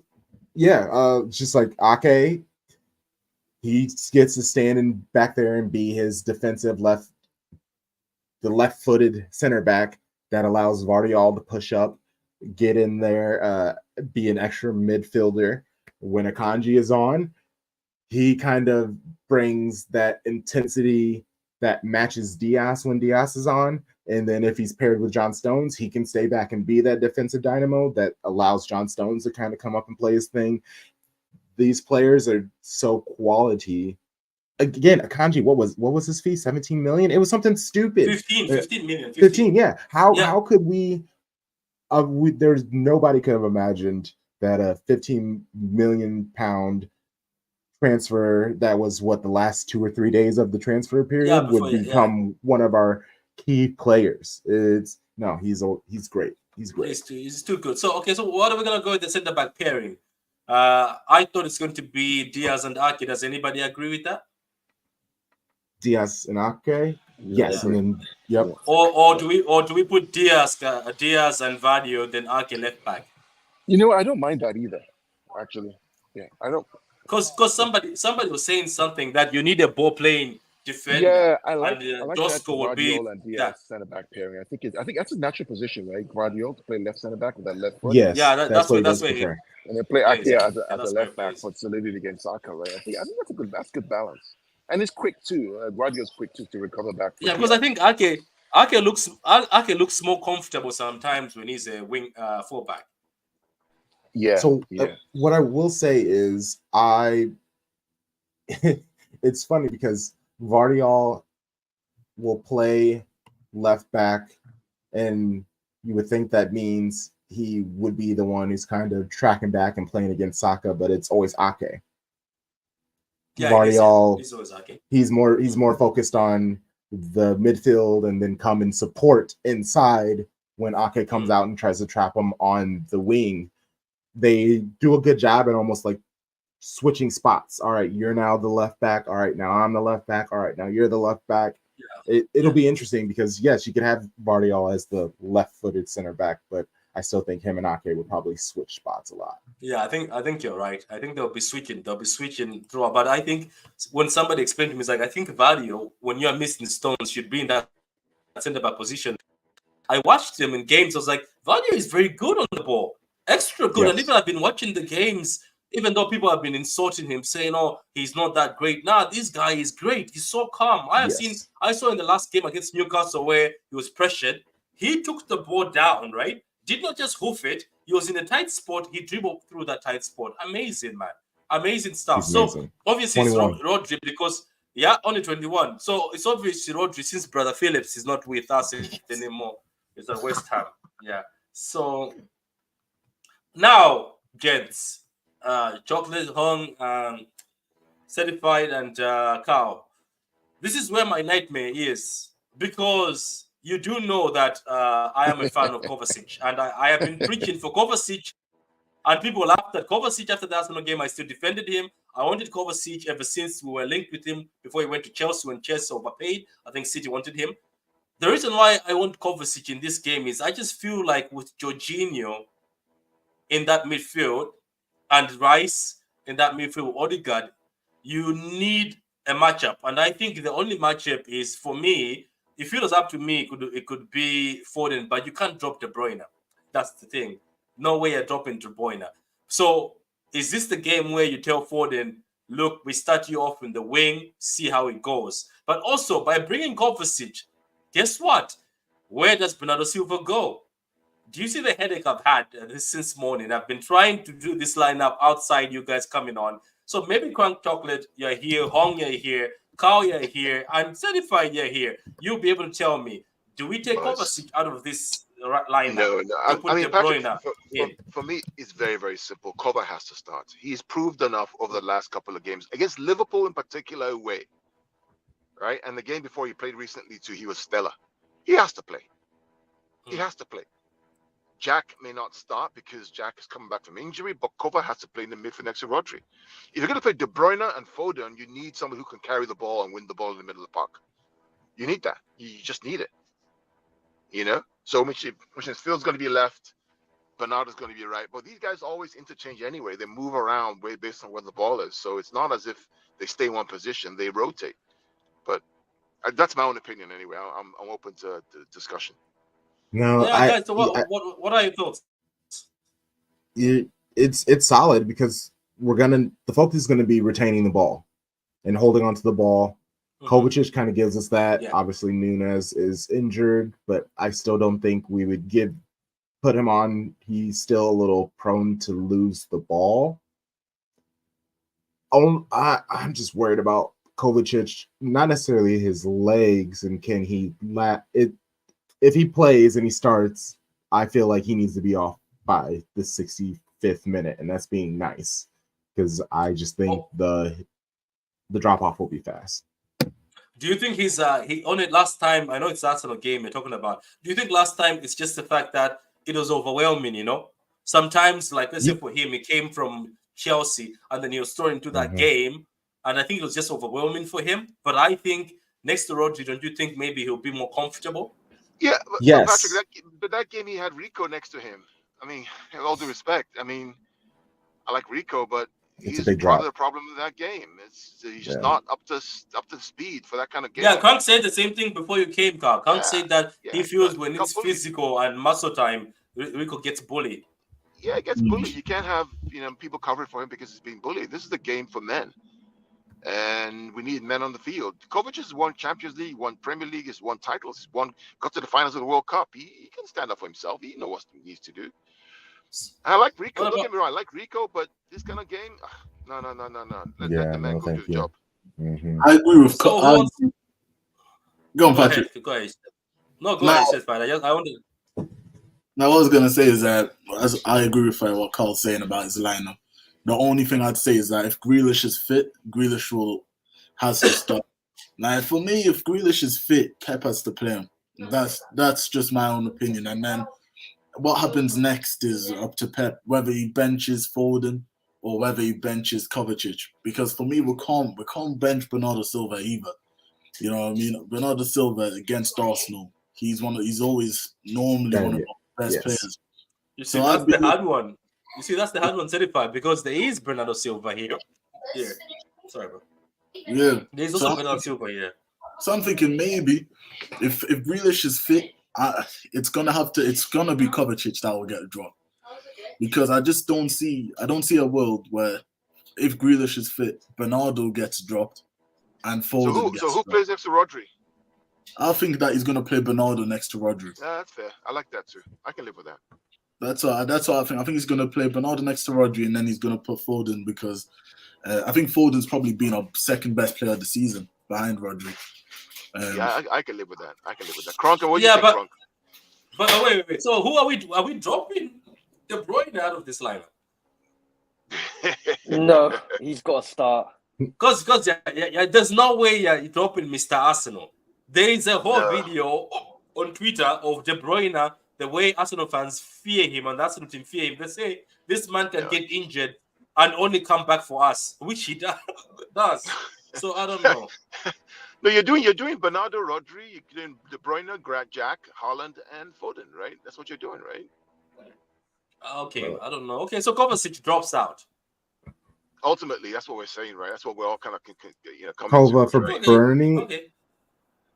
Yeah, just like Ake, he gets to stand back there and be his defensive the left-footed center back that allows Vardiol to push up, get in there, be an extra midfielder. When Akanji is on, he kind of brings that intensity that matches Diaz when Diaz is on. And then if he's paired with John Stones, he can stay back and be that defensive dynamo that allows John Stones to kind of come up and play his thing. These players are so quality. Again, Akanji, what was his fee? 17 million? It was something stupid. 15 million. 15, yeah. How could we there's nobody could have imagined that a 15 million pound transfer that was the last 2 or 3 days of the transfer period would become one of our key players. He's great. He's great. He's too good. So what are we gonna go with the center back pairing? I thought it's going to be Diaz and Ake. Does anybody agree with that? Diaz and Ake? Yes, and then yep. Or do we put Diaz and Vadio, then Ake left back? You know, I don't mind that either. Actually, yeah, I don't. Because somebody was saying something that you need a ball playing defender. Yeah, I like Josko would be and Diaz center back pairing. I think that's a natural position, right? Guardiola to play left center back with that left foot. Yes, yeah, that's where and they play Ake as a left back for solidity against Saka, right? I think that's good balance. And it's quick too. Guardiola's quick too to recover back. Yeah, because I think Ake looks more comfortable sometimes when he's a wing fullback. Yeah. So what I will say is it's funny because Vardiol will play left back, and you would think that means he would be the one who's kind of tracking back and playing against Saka, but it's always Ake. Yeah, Vardiol, he's always Ake. He's more focused on the midfield and then come and support inside when Ake comes out and tries to trap him on the wing. They do a good job at almost like switching spots. All right, you're now the left back. All right, now I'm the left back. All right, now you're the left back. Yeah. It'll be interesting because yes, you could have Vardiol as the left-footed center back, but I still think him and Ake would probably switch spots a lot. Yeah, I think you're right. I think they'll be switching through. But I think when somebody explained to me, it's like I think Vadio, when you're missing Stones, should be in that center back position. I watched him in games. I was like, Vadio is very good on the ball. Extra good. Yes. And even I've been watching the games, even though people have been insulting him, saying, "Oh, he's not that great." Nah, this guy is great. He's so calm. I saw in the last game against Newcastle where he was pressured. He took the ball down, right? Did not just hoof it. He was in a tight spot. He dribbled through that tight spot. Amazing, man. Amazing stuff. So obviously it's Rodri because only 21. So it's obviously Rodri since Brother Phillips is not with us anymore. It's at West Ham. Yeah. So now, gents, chocolate hung, certified, and cow. This is where my nightmare is because you do know that I am a fan of Kovacic, and I have been preaching for Kovacic, and people laughed at Kovacic after the Arsenal game. I still defended him. I wanted Kovacic ever since we were linked with him before he went to Chelsea when Chelsea overpaid. I think City wanted him. The reason why I want Kovacic in this game is I just feel like with Jorginho in that midfield and Rice in that midfield, Odegaard, you need a matchup. And I think the only matchup is, for me, if it was up to me, it could be Foden, but you can't drop De Bruyne. That's the thing. No way you're dropping De Bruyne. So is this the game where you tell Foden, look, we start you off in the wing, see how it goes? But also, by bringing Kovacic, guess what? Where does Bernardo Silva go? Do you see the headache I've had since morning? I've been trying to do this lineup outside you guys coming on. So maybe Crank Chocolate, you're here. Hong, you're here. Carl, you're here. And Certified, you're here. You'll be able to tell me, do we take Kovacic out of this lineup? No. I mean, De Patrick, Bruyne for me, it's very, very simple. Kovac has to start. He's proved enough over the last couple of games against Liverpool in particular away, right? And the game before he played recently too, he was stellar. He has to play. He has to play. Jack may not start because Jack is coming back from injury, but Kovac has to play in the midfield next to Rodri. If you're going to play De Bruyne and Foden, you need someone who can carry the ball and win the ball in the middle of the park. You need that. You just need it. You know? So which Phil's going to be left, Bernardo's going to be right. But these guys always interchange anyway. They move around way based on where the ball is. So it's not as if they stay in one position. They rotate. But that's my own opinion anyway. I'm open to discussion. No, guys, so what are your thoughts? It's solid because the focus is gonna be retaining the ball and holding on to the ball. Kovacic kind of gives us that. Yeah. Obviously, Nunes is injured, but I still don't think we would put him on. He's still a little prone to lose the ball. I'm just worried about Kovacic, not necessarily his legs, and can he if he plays and he starts, I feel like he needs to be off by the 65th minute, and that's being nice because I just think the drop off will be fast. Do you think he's he on it last time? I know it's the Arsenal game you're talking about. Do you think last time it's just the fact that it was overwhelming? You know, sometimes like let's say for him, he came from Chelsea and then he was thrown into that game, and I think it was just overwhelming for him. But I think next to Rodri, don't you think maybe he'll be more comfortable? Yeah, yes. Patrick, that game he had Rico next to him. I mean, with all due respect, I mean, I like Rico, but he's part of the problem of that game. He's just not up to speed for that kind of game. Yeah, Krank said the same thing before you came, Carl. Krank said that he feels when it's physical and muscle time, Rico gets bullied. Yeah, it gets bullied. You can't have people covering for him because he's being bullied. This is the game for men. And we need men on the field. Kovacic has won Champions League, won Premier League, has won titles, got to the finals of the World Cup. He can stand up for himself. He knows what he needs to do. And I like Rico. Don't get me wrong, I like Rico, but this kind of game, no. Let the man go do the job. I agree with. Go on, Patrick. Go ahead. No, go ahead. It's fine. I wanted. Now, what I was gonna say is that I agree with what Carl's saying about his lineup. The only thing I'd say is that if Grealish is fit, Grealish has to start. Now, for me, if Grealish is fit, Pep has to play him. That's just my own opinion. And then what happens next is up to Pep, whether he benches Foden or whether he benches Kovacic. Because for me, we can't bench Bernardo Silva either. You know what I mean? Bernardo Silva against Arsenal, he's always normally one of the best players. You see, that's the hard one. You see, that's the hard one, Certified, because there is Bernardo Silva here. Yeah. Sorry, bro. Yeah. There's also Bernardo Silva here. So I'm thinking maybe if Grealish is fit, it's gonna be Kovacic that will get dropped. Because I don't see a world where if Grealish is fit, Bernardo gets dropped and Foden gets dropped. So who plays next to Rodri? I think that he's gonna play Bernardo next to Rodri. Yeah, that's fair. I like that too. I can live with that. That's what I think. I think he's going to play Bernardo next to Rodri, and then he's going to put Foden because I think Foden's probably been our second best player of the season behind Rodri. I can live with that. Kronk, what do you think, Kronk? But wait. So who are we dropping De Bruyne out of this lineup? No, he's got to start. Because there's no way you're dropping Mr. Arsenal. There is a whole video on Twitter of De Bruyne. The way Arsenal fans fear him and the Arsenal team fear him, they say this man can get injured and only come back for us, which he does. So I don't know. No, you're doing Bernardo, Rodri, you're doing De Bruyne, Jack, Haaland, and Foden, right? That's what you're doing, right? Okay, I don't know. Okay, so Kovacic drops out. Ultimately, that's what we're saying, right? That's what we're all kind of coming to. For Bernie. Okay.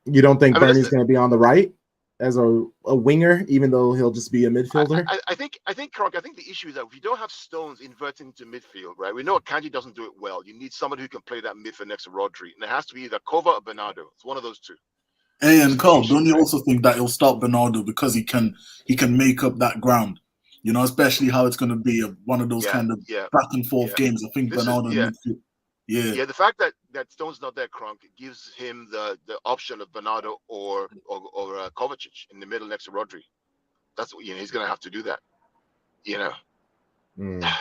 You don't think Bernie's going to be on the right? as a winger, even though he'll just be a midfielder? I think, Kronk, I think the issue is that if you don't have Stones inverting to midfield, right? We know Kanji doesn't do it well. You need somebody who can play that midfield next to Rodri, and it has to be either Kova or Bernardo. It's one of those two. Hey, and Carl, don't you also think that he'll start Bernardo because he can make up that ground? You know, especially how it's going to be one of those kind of back and forth games. I think Bernardo midfield. Yeah, the fact that Stone's not there, Kronk, gives him the option of Bernardo or Kovacic in the middle next to Rodri. That's what he's going to have to do that.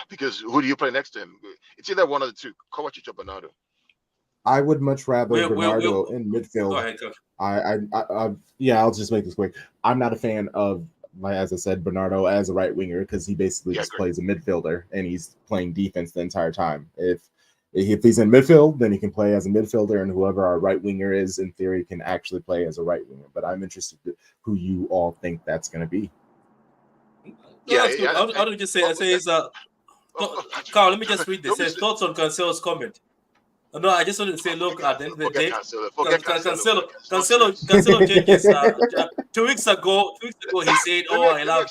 Because who do you play next to him? It's either one of the two, Kovacic or Bernardo. I would much rather Bernardo in midfield. Go ahead, Coach. I'll just make this quick. I'm not a fan of, as I said, Bernardo as a right winger because he basically just plays a midfielder and he's playing defense the entire time. If he's in midfield, then he can play as a midfielder, and whoever our right winger is, in theory, can actually play as a right winger. But I'm interested in who you all think that's going to be. I would just say, Carl, let me just read this. It says, thoughts on Cancelo's comment. No, I just wanted to say, look, at the end of the day, Cancelo changes. 2 weeks ago, he said, I love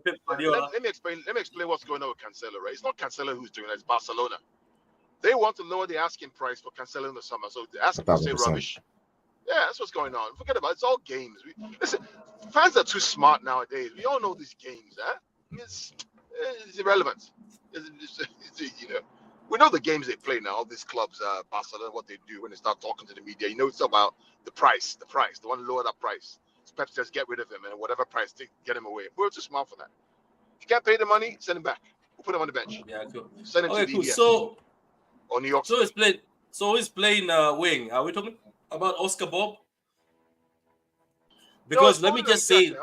Pep Guardiola. Let me explain what's going on with Cancelo, right? It's not Cancelo who's doing it, it's Barcelona. They want to lower the asking price for Cancelo in the summer, so the asking price is rubbish. Yeah, that's what's going on. Forget about it. It's all games. Listen, fans are too smart nowadays. We all know these games. It's irrelevant. We know the games they play now. All these clubs, Barcelona, what they do when they start talking to the media. It's about the price. They want to lower that price. So Pep says get rid of him, and whatever price, get him away. We're too smart for that. If you can't pay the money, send him back. We'll put him on the bench. Yeah, cool. Send him to cool. DBS. Or New York. So he's playing wing. Are we talking about Oscar Bob? Because let me just say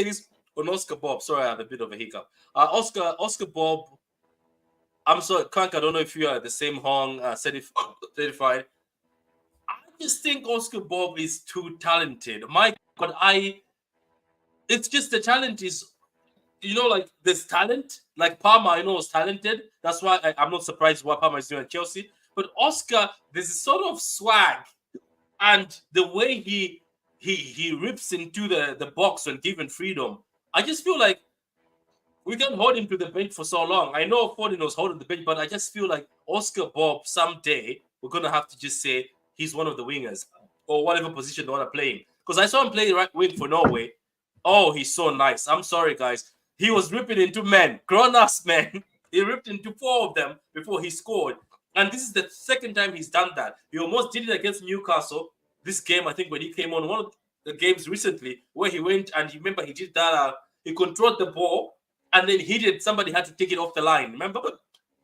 this on Oscar Bob. Sorry, I had a bit of a hiccup. Oscar Bob. I'm sorry, Crank. I don't know if you are the same Hong certified. I just think Oscar Bob is too talented. My God, it's just the talent is. Like there's talent, like Palmer, I know is talented. That's why I'm not surprised what Palmer is doing at Chelsea. But Oscar, there's a sort of swag, and the way he rips into the box when given freedom. I just feel like we can hold him to the bench for so long. I know Foden was holding the bench, but I just feel like Oscar Bob someday we're gonna have to just say he's one of the wingers or whatever position they want to play in. Because I saw him play right wing for Norway. Oh, he's so nice. I'm sorry, guys. He was ripping into men, grown-ass men. He ripped into 4 of them before he scored. And this is the second time he's done that. He almost did it against Newcastle. This game, I think, when he came on one of the games recently, where he went and he did that. He controlled the ball and then hit it. Somebody had to take it off the line. Remember?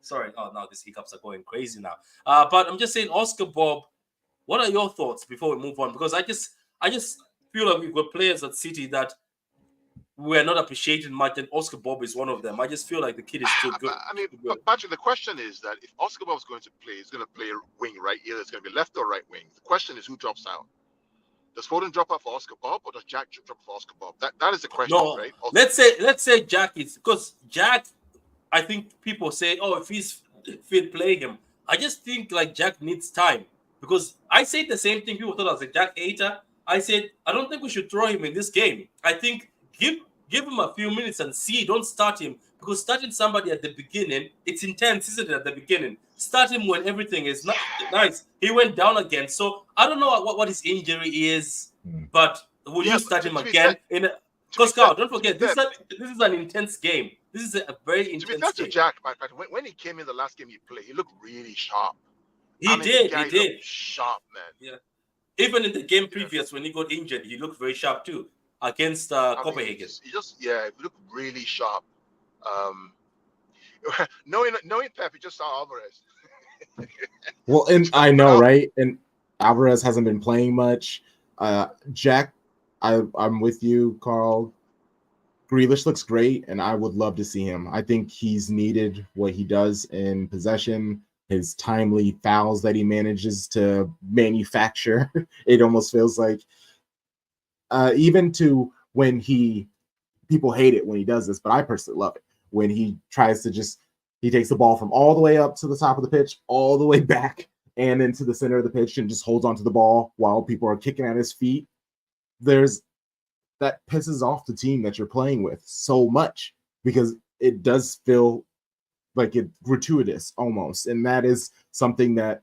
Sorry. Oh, now these hiccups are going crazy now. But I'm just saying, Oscar Bob, what are your thoughts before we move on? Because I just feel like we've got players at City that we're not appreciating much, and Oscar Bob is one of them. I just feel like the kid is still good. I mean, Patrick, the question is that if Oscar Bob is going to play, he's going to play a wing, right? Either it's going to be left or right wing. The question is who drops out. Does Foden drop out for Oscar Bob, or does Jack drop out for Oscar Bob? That is the question, right? Let's say Jack is, because Jack, I think people say, if he's fit, play him. I just think like Jack needs time, because I said the same thing. People thought I was a Jack hater. I said I don't think we should throw him in this game. I think give him a few minutes and see. Don't start him, because starting somebody at the beginning, it's intense, isn't it? At the beginning, start him when everything is not nice. He went down again, so I don't know what his injury is, but will you start him again? Because Carl, don't forget, this is an intense game. This is a very intense game. To Jack, when he came in the last game he played, he looked really sharp. He did. Sharp, man. Yeah. Even in the game previous, when he got injured, he looked very sharp too against Copenhagen. He looked really sharp. Knowing Pep, he just saw Alvarez. Well, and I know, right? And Alvarez hasn't been playing much. Jack, I'm with you, Carl. Grealish looks great, and I would love to see him. I think he's needed what he does in possession, his timely fouls that he manages to manufacture. It almost feels like, even to when people hate it when he does this, but I personally love it when he tries to he takes the ball from all the way up to the top of the pitch, all the way back and into the center of the pitch and just holds onto the ball while people are kicking at his feet, that pisses off the team that you're playing with so much, because it does feel like it's gratuitous almost. And that is something that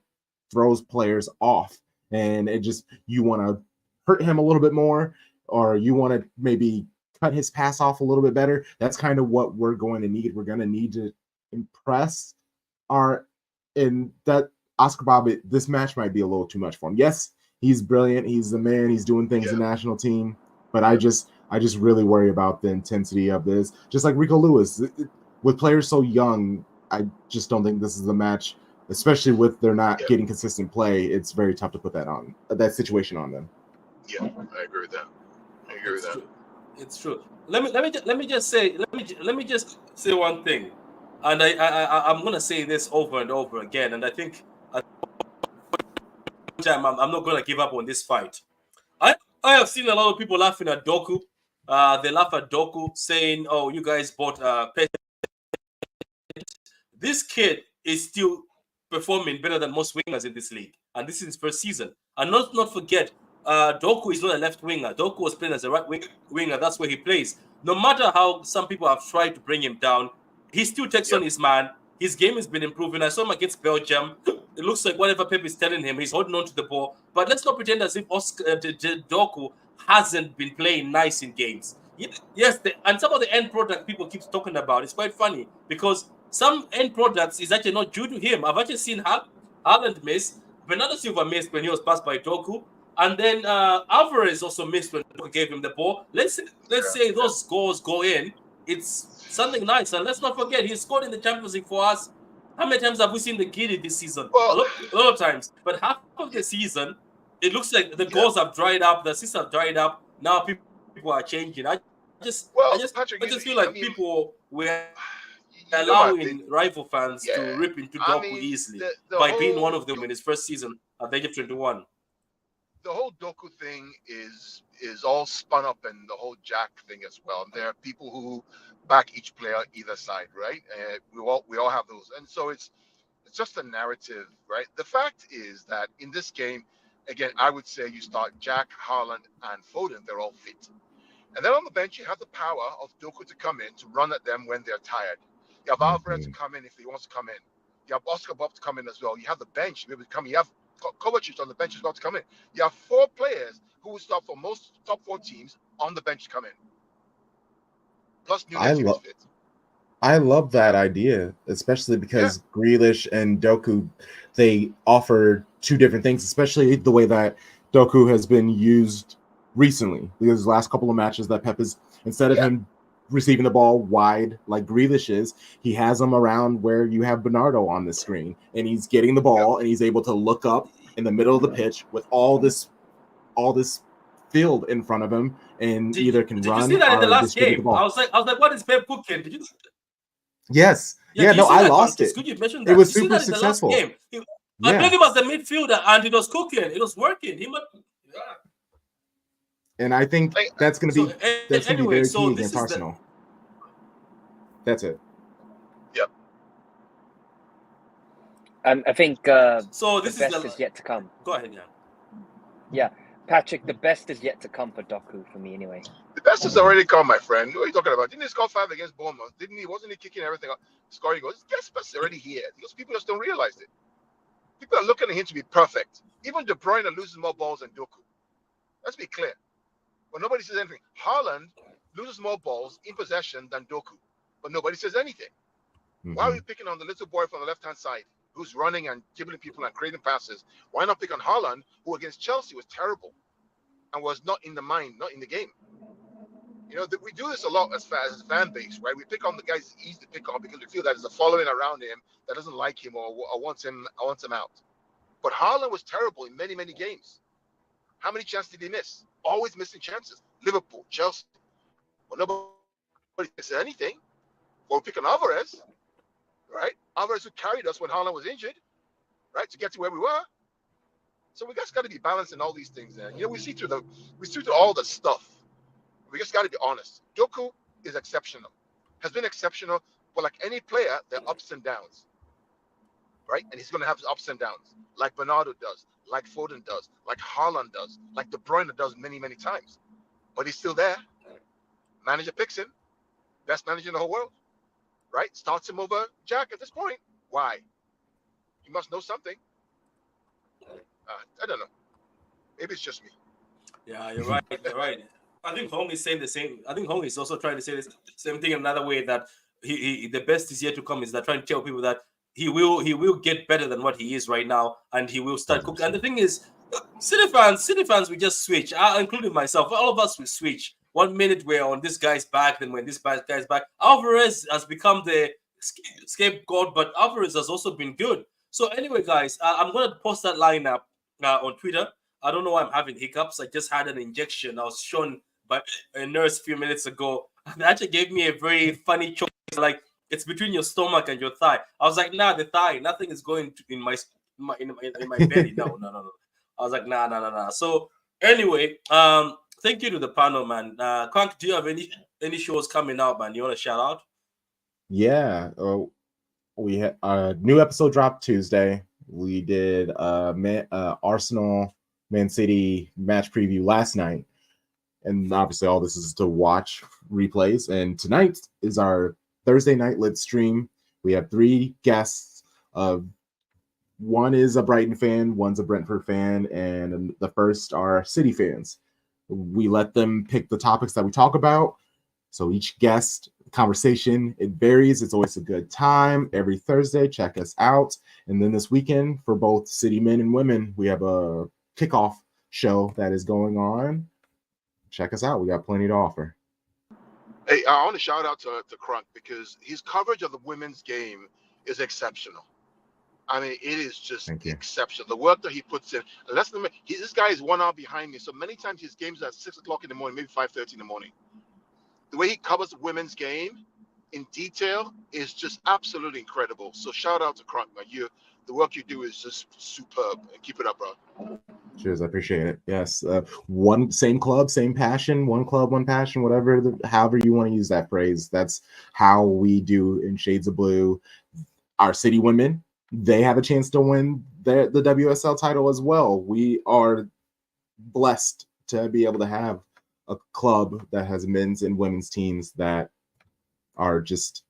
throws players off. And it just, you want to hurt him a little bit more, or you want to maybe cut his pass off a little bit better. That's kind of what we're going to need. We're going to need to impress and that Oscar Bob, this match might be a little too much for him. Yes, he's brilliant. He's the man. He's doing things in the national team. But I just really worry about the intensity of this. Just like Rico Lewis, with players so young, I just don't think this is the match, especially with they're not getting consistent play. It's very tough to put that situation on them. Yeah, I agree with that. It's true. Let me just say one thing, and I'm gonna say this over and over again, and I think I'm not gonna give up on this fight. I have seen a lot of people laughing at Doku. They laugh at Doku, saying, "Oh, you guys bought This kid is still performing better than most wingers in this league, and this is his first season. And not forget, Doku is not a left winger. Doku was playing as a right winger. That's where he plays. No matter how some people have tried to bring him down, he still takes on his man. His game has been improving. I saw him against Belgium. It looks like whatever Pep is telling him, he's holding on to the ball. But let's not pretend as if Doku hasn't been playing nice in games. Yes, and some of the end product people keep talking about, it's quite funny because some end products is actually not due to him. I've actually seen Haaland miss. Bernardo Silva missed when he was passed by Doku. And then Alvarez also missed when Doku gave him the ball. Let's say those goals go in. It's something nice. And let's not forget, he scored in the Champions League for us. How many times have we seen the Giddy this season? Well, a lot of times. But half of the season, it looks like the goals have dried up, the assists have dried up. Now people are changing. I just feel like people were allowing rival fans to rip into Doku easily by being one of them in his first season at the age of 21. The whole Doku thing is all spun up in the whole Jack thing as well. And there are people who back each player either side, right? We all have those, and so it's just a narrative, right? The fact is that in this game, again, I would say you start Jack, Haaland, and Foden. They're all fit, and then on the bench you have the power of Doku to come in to run at them when they're tired. You have Alvarez to come in if he wants to come in. You have Oscar Bob to come in as well. You have the bench to be able to come in. You have Kovacic on the bench as well to come in. You have 4 players who will start for most top 4 teams on the bench to come in. Plus I love that idea, especially because Grealish and Doku, they offer 2 different things, especially the way that Doku has been used recently. Because the last couple of matches that Pep is, instead of him receiving the ball wide like Grealish is, he has him around where you have Bernardo on the screen, and he's getting the ball and he's able to look up in the middle of the pitch with all this field in front of him, and either can run you see that in the or last distribute game? the ball. I was like, what is Pep cooking? Did you? Yes. Yeah, no, I lost it. Could you mention that? It was you super see that successful. In the last game? I played him as the midfielder, and it was cooking. It was working. And I think that's going to be be very key against Arsenal. That's it. Yep. I think so. This the best is yet to come. Go ahead, Jan. Yeah, Patrick, the best is yet to come for Doku for me anyway. The best has already come, my friend. What are you talking about? Didn't he score 5 against Bournemouth? Wasn't he kicking everything up, scoring goals? His best is already here. Because people just don't realize it. People are looking at him to be perfect. Even De Bruyne loses more balls than Doku. Let's be clear. But nobody says anything. Haaland loses more balls in possession than Doku. But nobody says anything. Why are we picking on the little boy from the left-hand side who's running and dribbling people and creating passes? Why not pick on Haaland, who against Chelsea was terrible and was not in the mind, not in the game? You know, we do this a lot as a fan base, right? We pick on the guys easy to pick on because we feel that there's a following around him that doesn't like him or wants him out. But Haaland was terrible in many, many games. How many chances did he miss? Always missing chances. Liverpool, Chelsea. Well, nobody says anything. Well, we pick on Alvarez, right? Alvarez who carried us when Haaland was injured, right, to get to where we were. So we just got to be balanced in all these things. There, you know, we see through all the stuff. We just got to be honest. Doku is exceptional, has been exceptional, but like any player, there are ups and downs. right? And he's going to have his ups and downs, like Bernardo does, like Foden does, like Haaland does, like De Bruyne does many, many times. But he's still there. Manager picks him, best manager in the whole world, right? Starts him over Jack at this point. Why? He must know something. I don't know. Maybe it's just me. Yeah, you're right. You're right. I think Hong is saying the same. I think Hong is also trying to say the same thing in another way, that he the best is yet to come. Is that trying to tell people that he will get better than what he is right now, and he will start cooking. And the thing is, City fans, we just switch. Including myself, all of us will switch. 1 minute we're on this guy's back, then when this guy's back, Alvarez has become the scapegoat, but Alvarez has also been good. So anyway, guys, I'm gonna post that lineup on Twitter. I don't know why I'm having hiccups. I just had an injection. I was shown by a nurse a few minutes ago. They actually gave me a very funny choice, like it's between your stomach and your thigh. I was like, nah, the thigh. Nothing is going in my belly. No. I was like, nah. So anyway, thank you to the panel, man. Crank, do you have any shows coming out, man? You want to shout out? Yeah, we had a new episode dropped Tuesday. We did Arsenal Man City match preview last night, and obviously all this is to watch replays. And tonight is our Thursday night lit stream. We have 3 guests. One is a Brighton fan, one's a Brentford fan, and the first are City fans. We let them pick the topics that we talk about. So each guest conversation, it varies. It's always a good time. Every Thursday, check us out. And then this weekend, for both City men and women, we have a kickoff show that is going on. Check us out. We got plenty to offer. Hey, I want to shout out to Crunk because his coverage of the women's game is exceptional. I mean, it is just exceptional. The work that he puts in. This guy is 1 hour behind me. So many times his game's at 6 o'clock in the morning, maybe 5:30 in the morning. The way he covers the women's game in detail is just absolutely incredible. So shout out to Crunk, man. The work you do is just superb. And keep it up, bro. Cheers, I appreciate it. Yes, one same club, same passion. One club, one passion. However you want to use that phrase. That's how we do in Shades of Blue. Our City women, they have a chance to win the WSL title as well. We are blessed to be able to have a club that has men's and women's teams that are just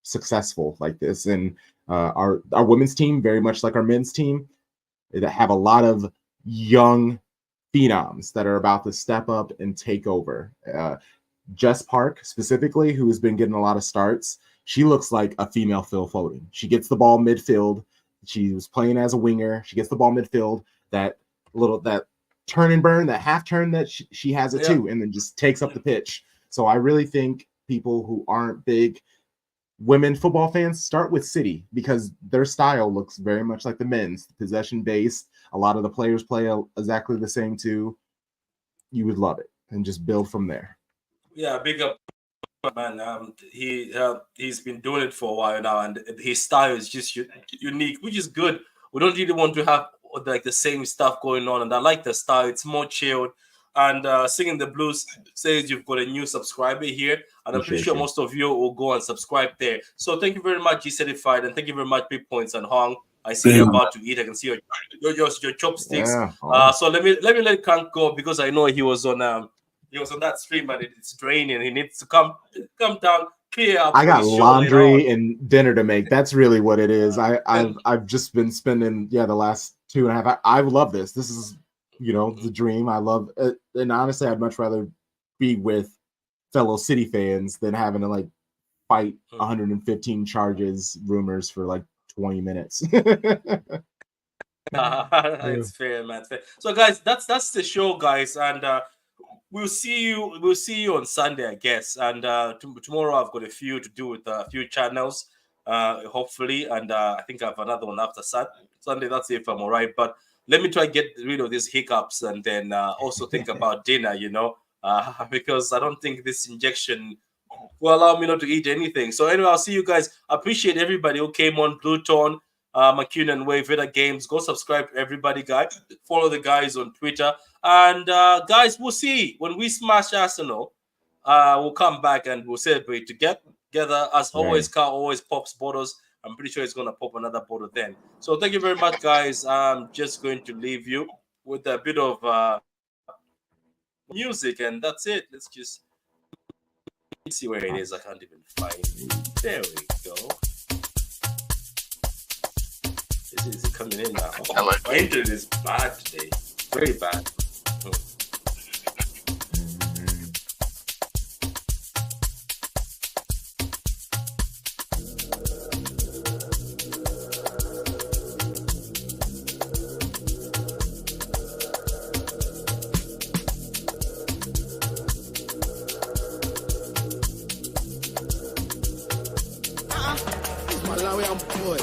successful like this. And our women's team, very much like our men's team, that have a lot of young phenoms that are about to step up and take over. Jess Park specifically, who has been getting a lot of starts, she looks like a female Phil Foden. She gets the ball midfield. She was playing as a winger. She gets the ball midfield. That turn and burn, that half turn that she has it too, and then just takes up the pitch. So I really think people who aren't big women football fans start with City because their style looks very much like the men's, possession based. A lot of the players play exactly the same too. You would love it and just build from there. Yeah, big up, man. He's been doing it for a while now, and his style is just unique, which is good. We don't really want to have like the same stuff going on, and I like the style. It's more chilled. And Singing the Blues says you've got a new subscriber here, and I'm pretty sure most of you will go and subscribe there. So thank you very much, G-Certified, and thank you very much, Big Points and Hong. I see you're about to eat. I can see your chopsticks. Yeah. So let me let Kank go because I know he was on that stream and it's draining. He needs to come down, clear up. I got laundry and dinner to make. That's really what it is. I've just been spending the last 2.5 hours. I love this. This is the dream. I love it. And honestly, I'd much rather be with fellow City fans than having to fight 115 charges, rumors for 20 minutes. It's fair, man. Fair. So guys, that's the show, guys, and we'll see you on Sunday, I guess. And tomorrow I've got a few to do with a few channels, hopefully, and I think I have another one after Sunday. That's if I'm all right, but let me try to get rid of these hiccups and then also think about dinner, because I don't think this injection will allow me not to eat anything. So anyway, I'll see you guys. I appreciate everybody who came on. Bluetone, McCune Wave, Veda Games. Go subscribe to everybody, guys. Follow the guys on Twitter. And guys, we'll see. When we smash Arsenal, we'll come back and we'll celebrate together. As always, Carl always pops bottles. I'm pretty sure he's going to pop another bottle then. So thank you very much, guys. I'm just going to leave you with a bit of music, and that's it. Let's just see where it is. I can't even find it. There we go. Is it coming in now? Oh, my internet is bad today. Very bad. Malawi, I'm boy.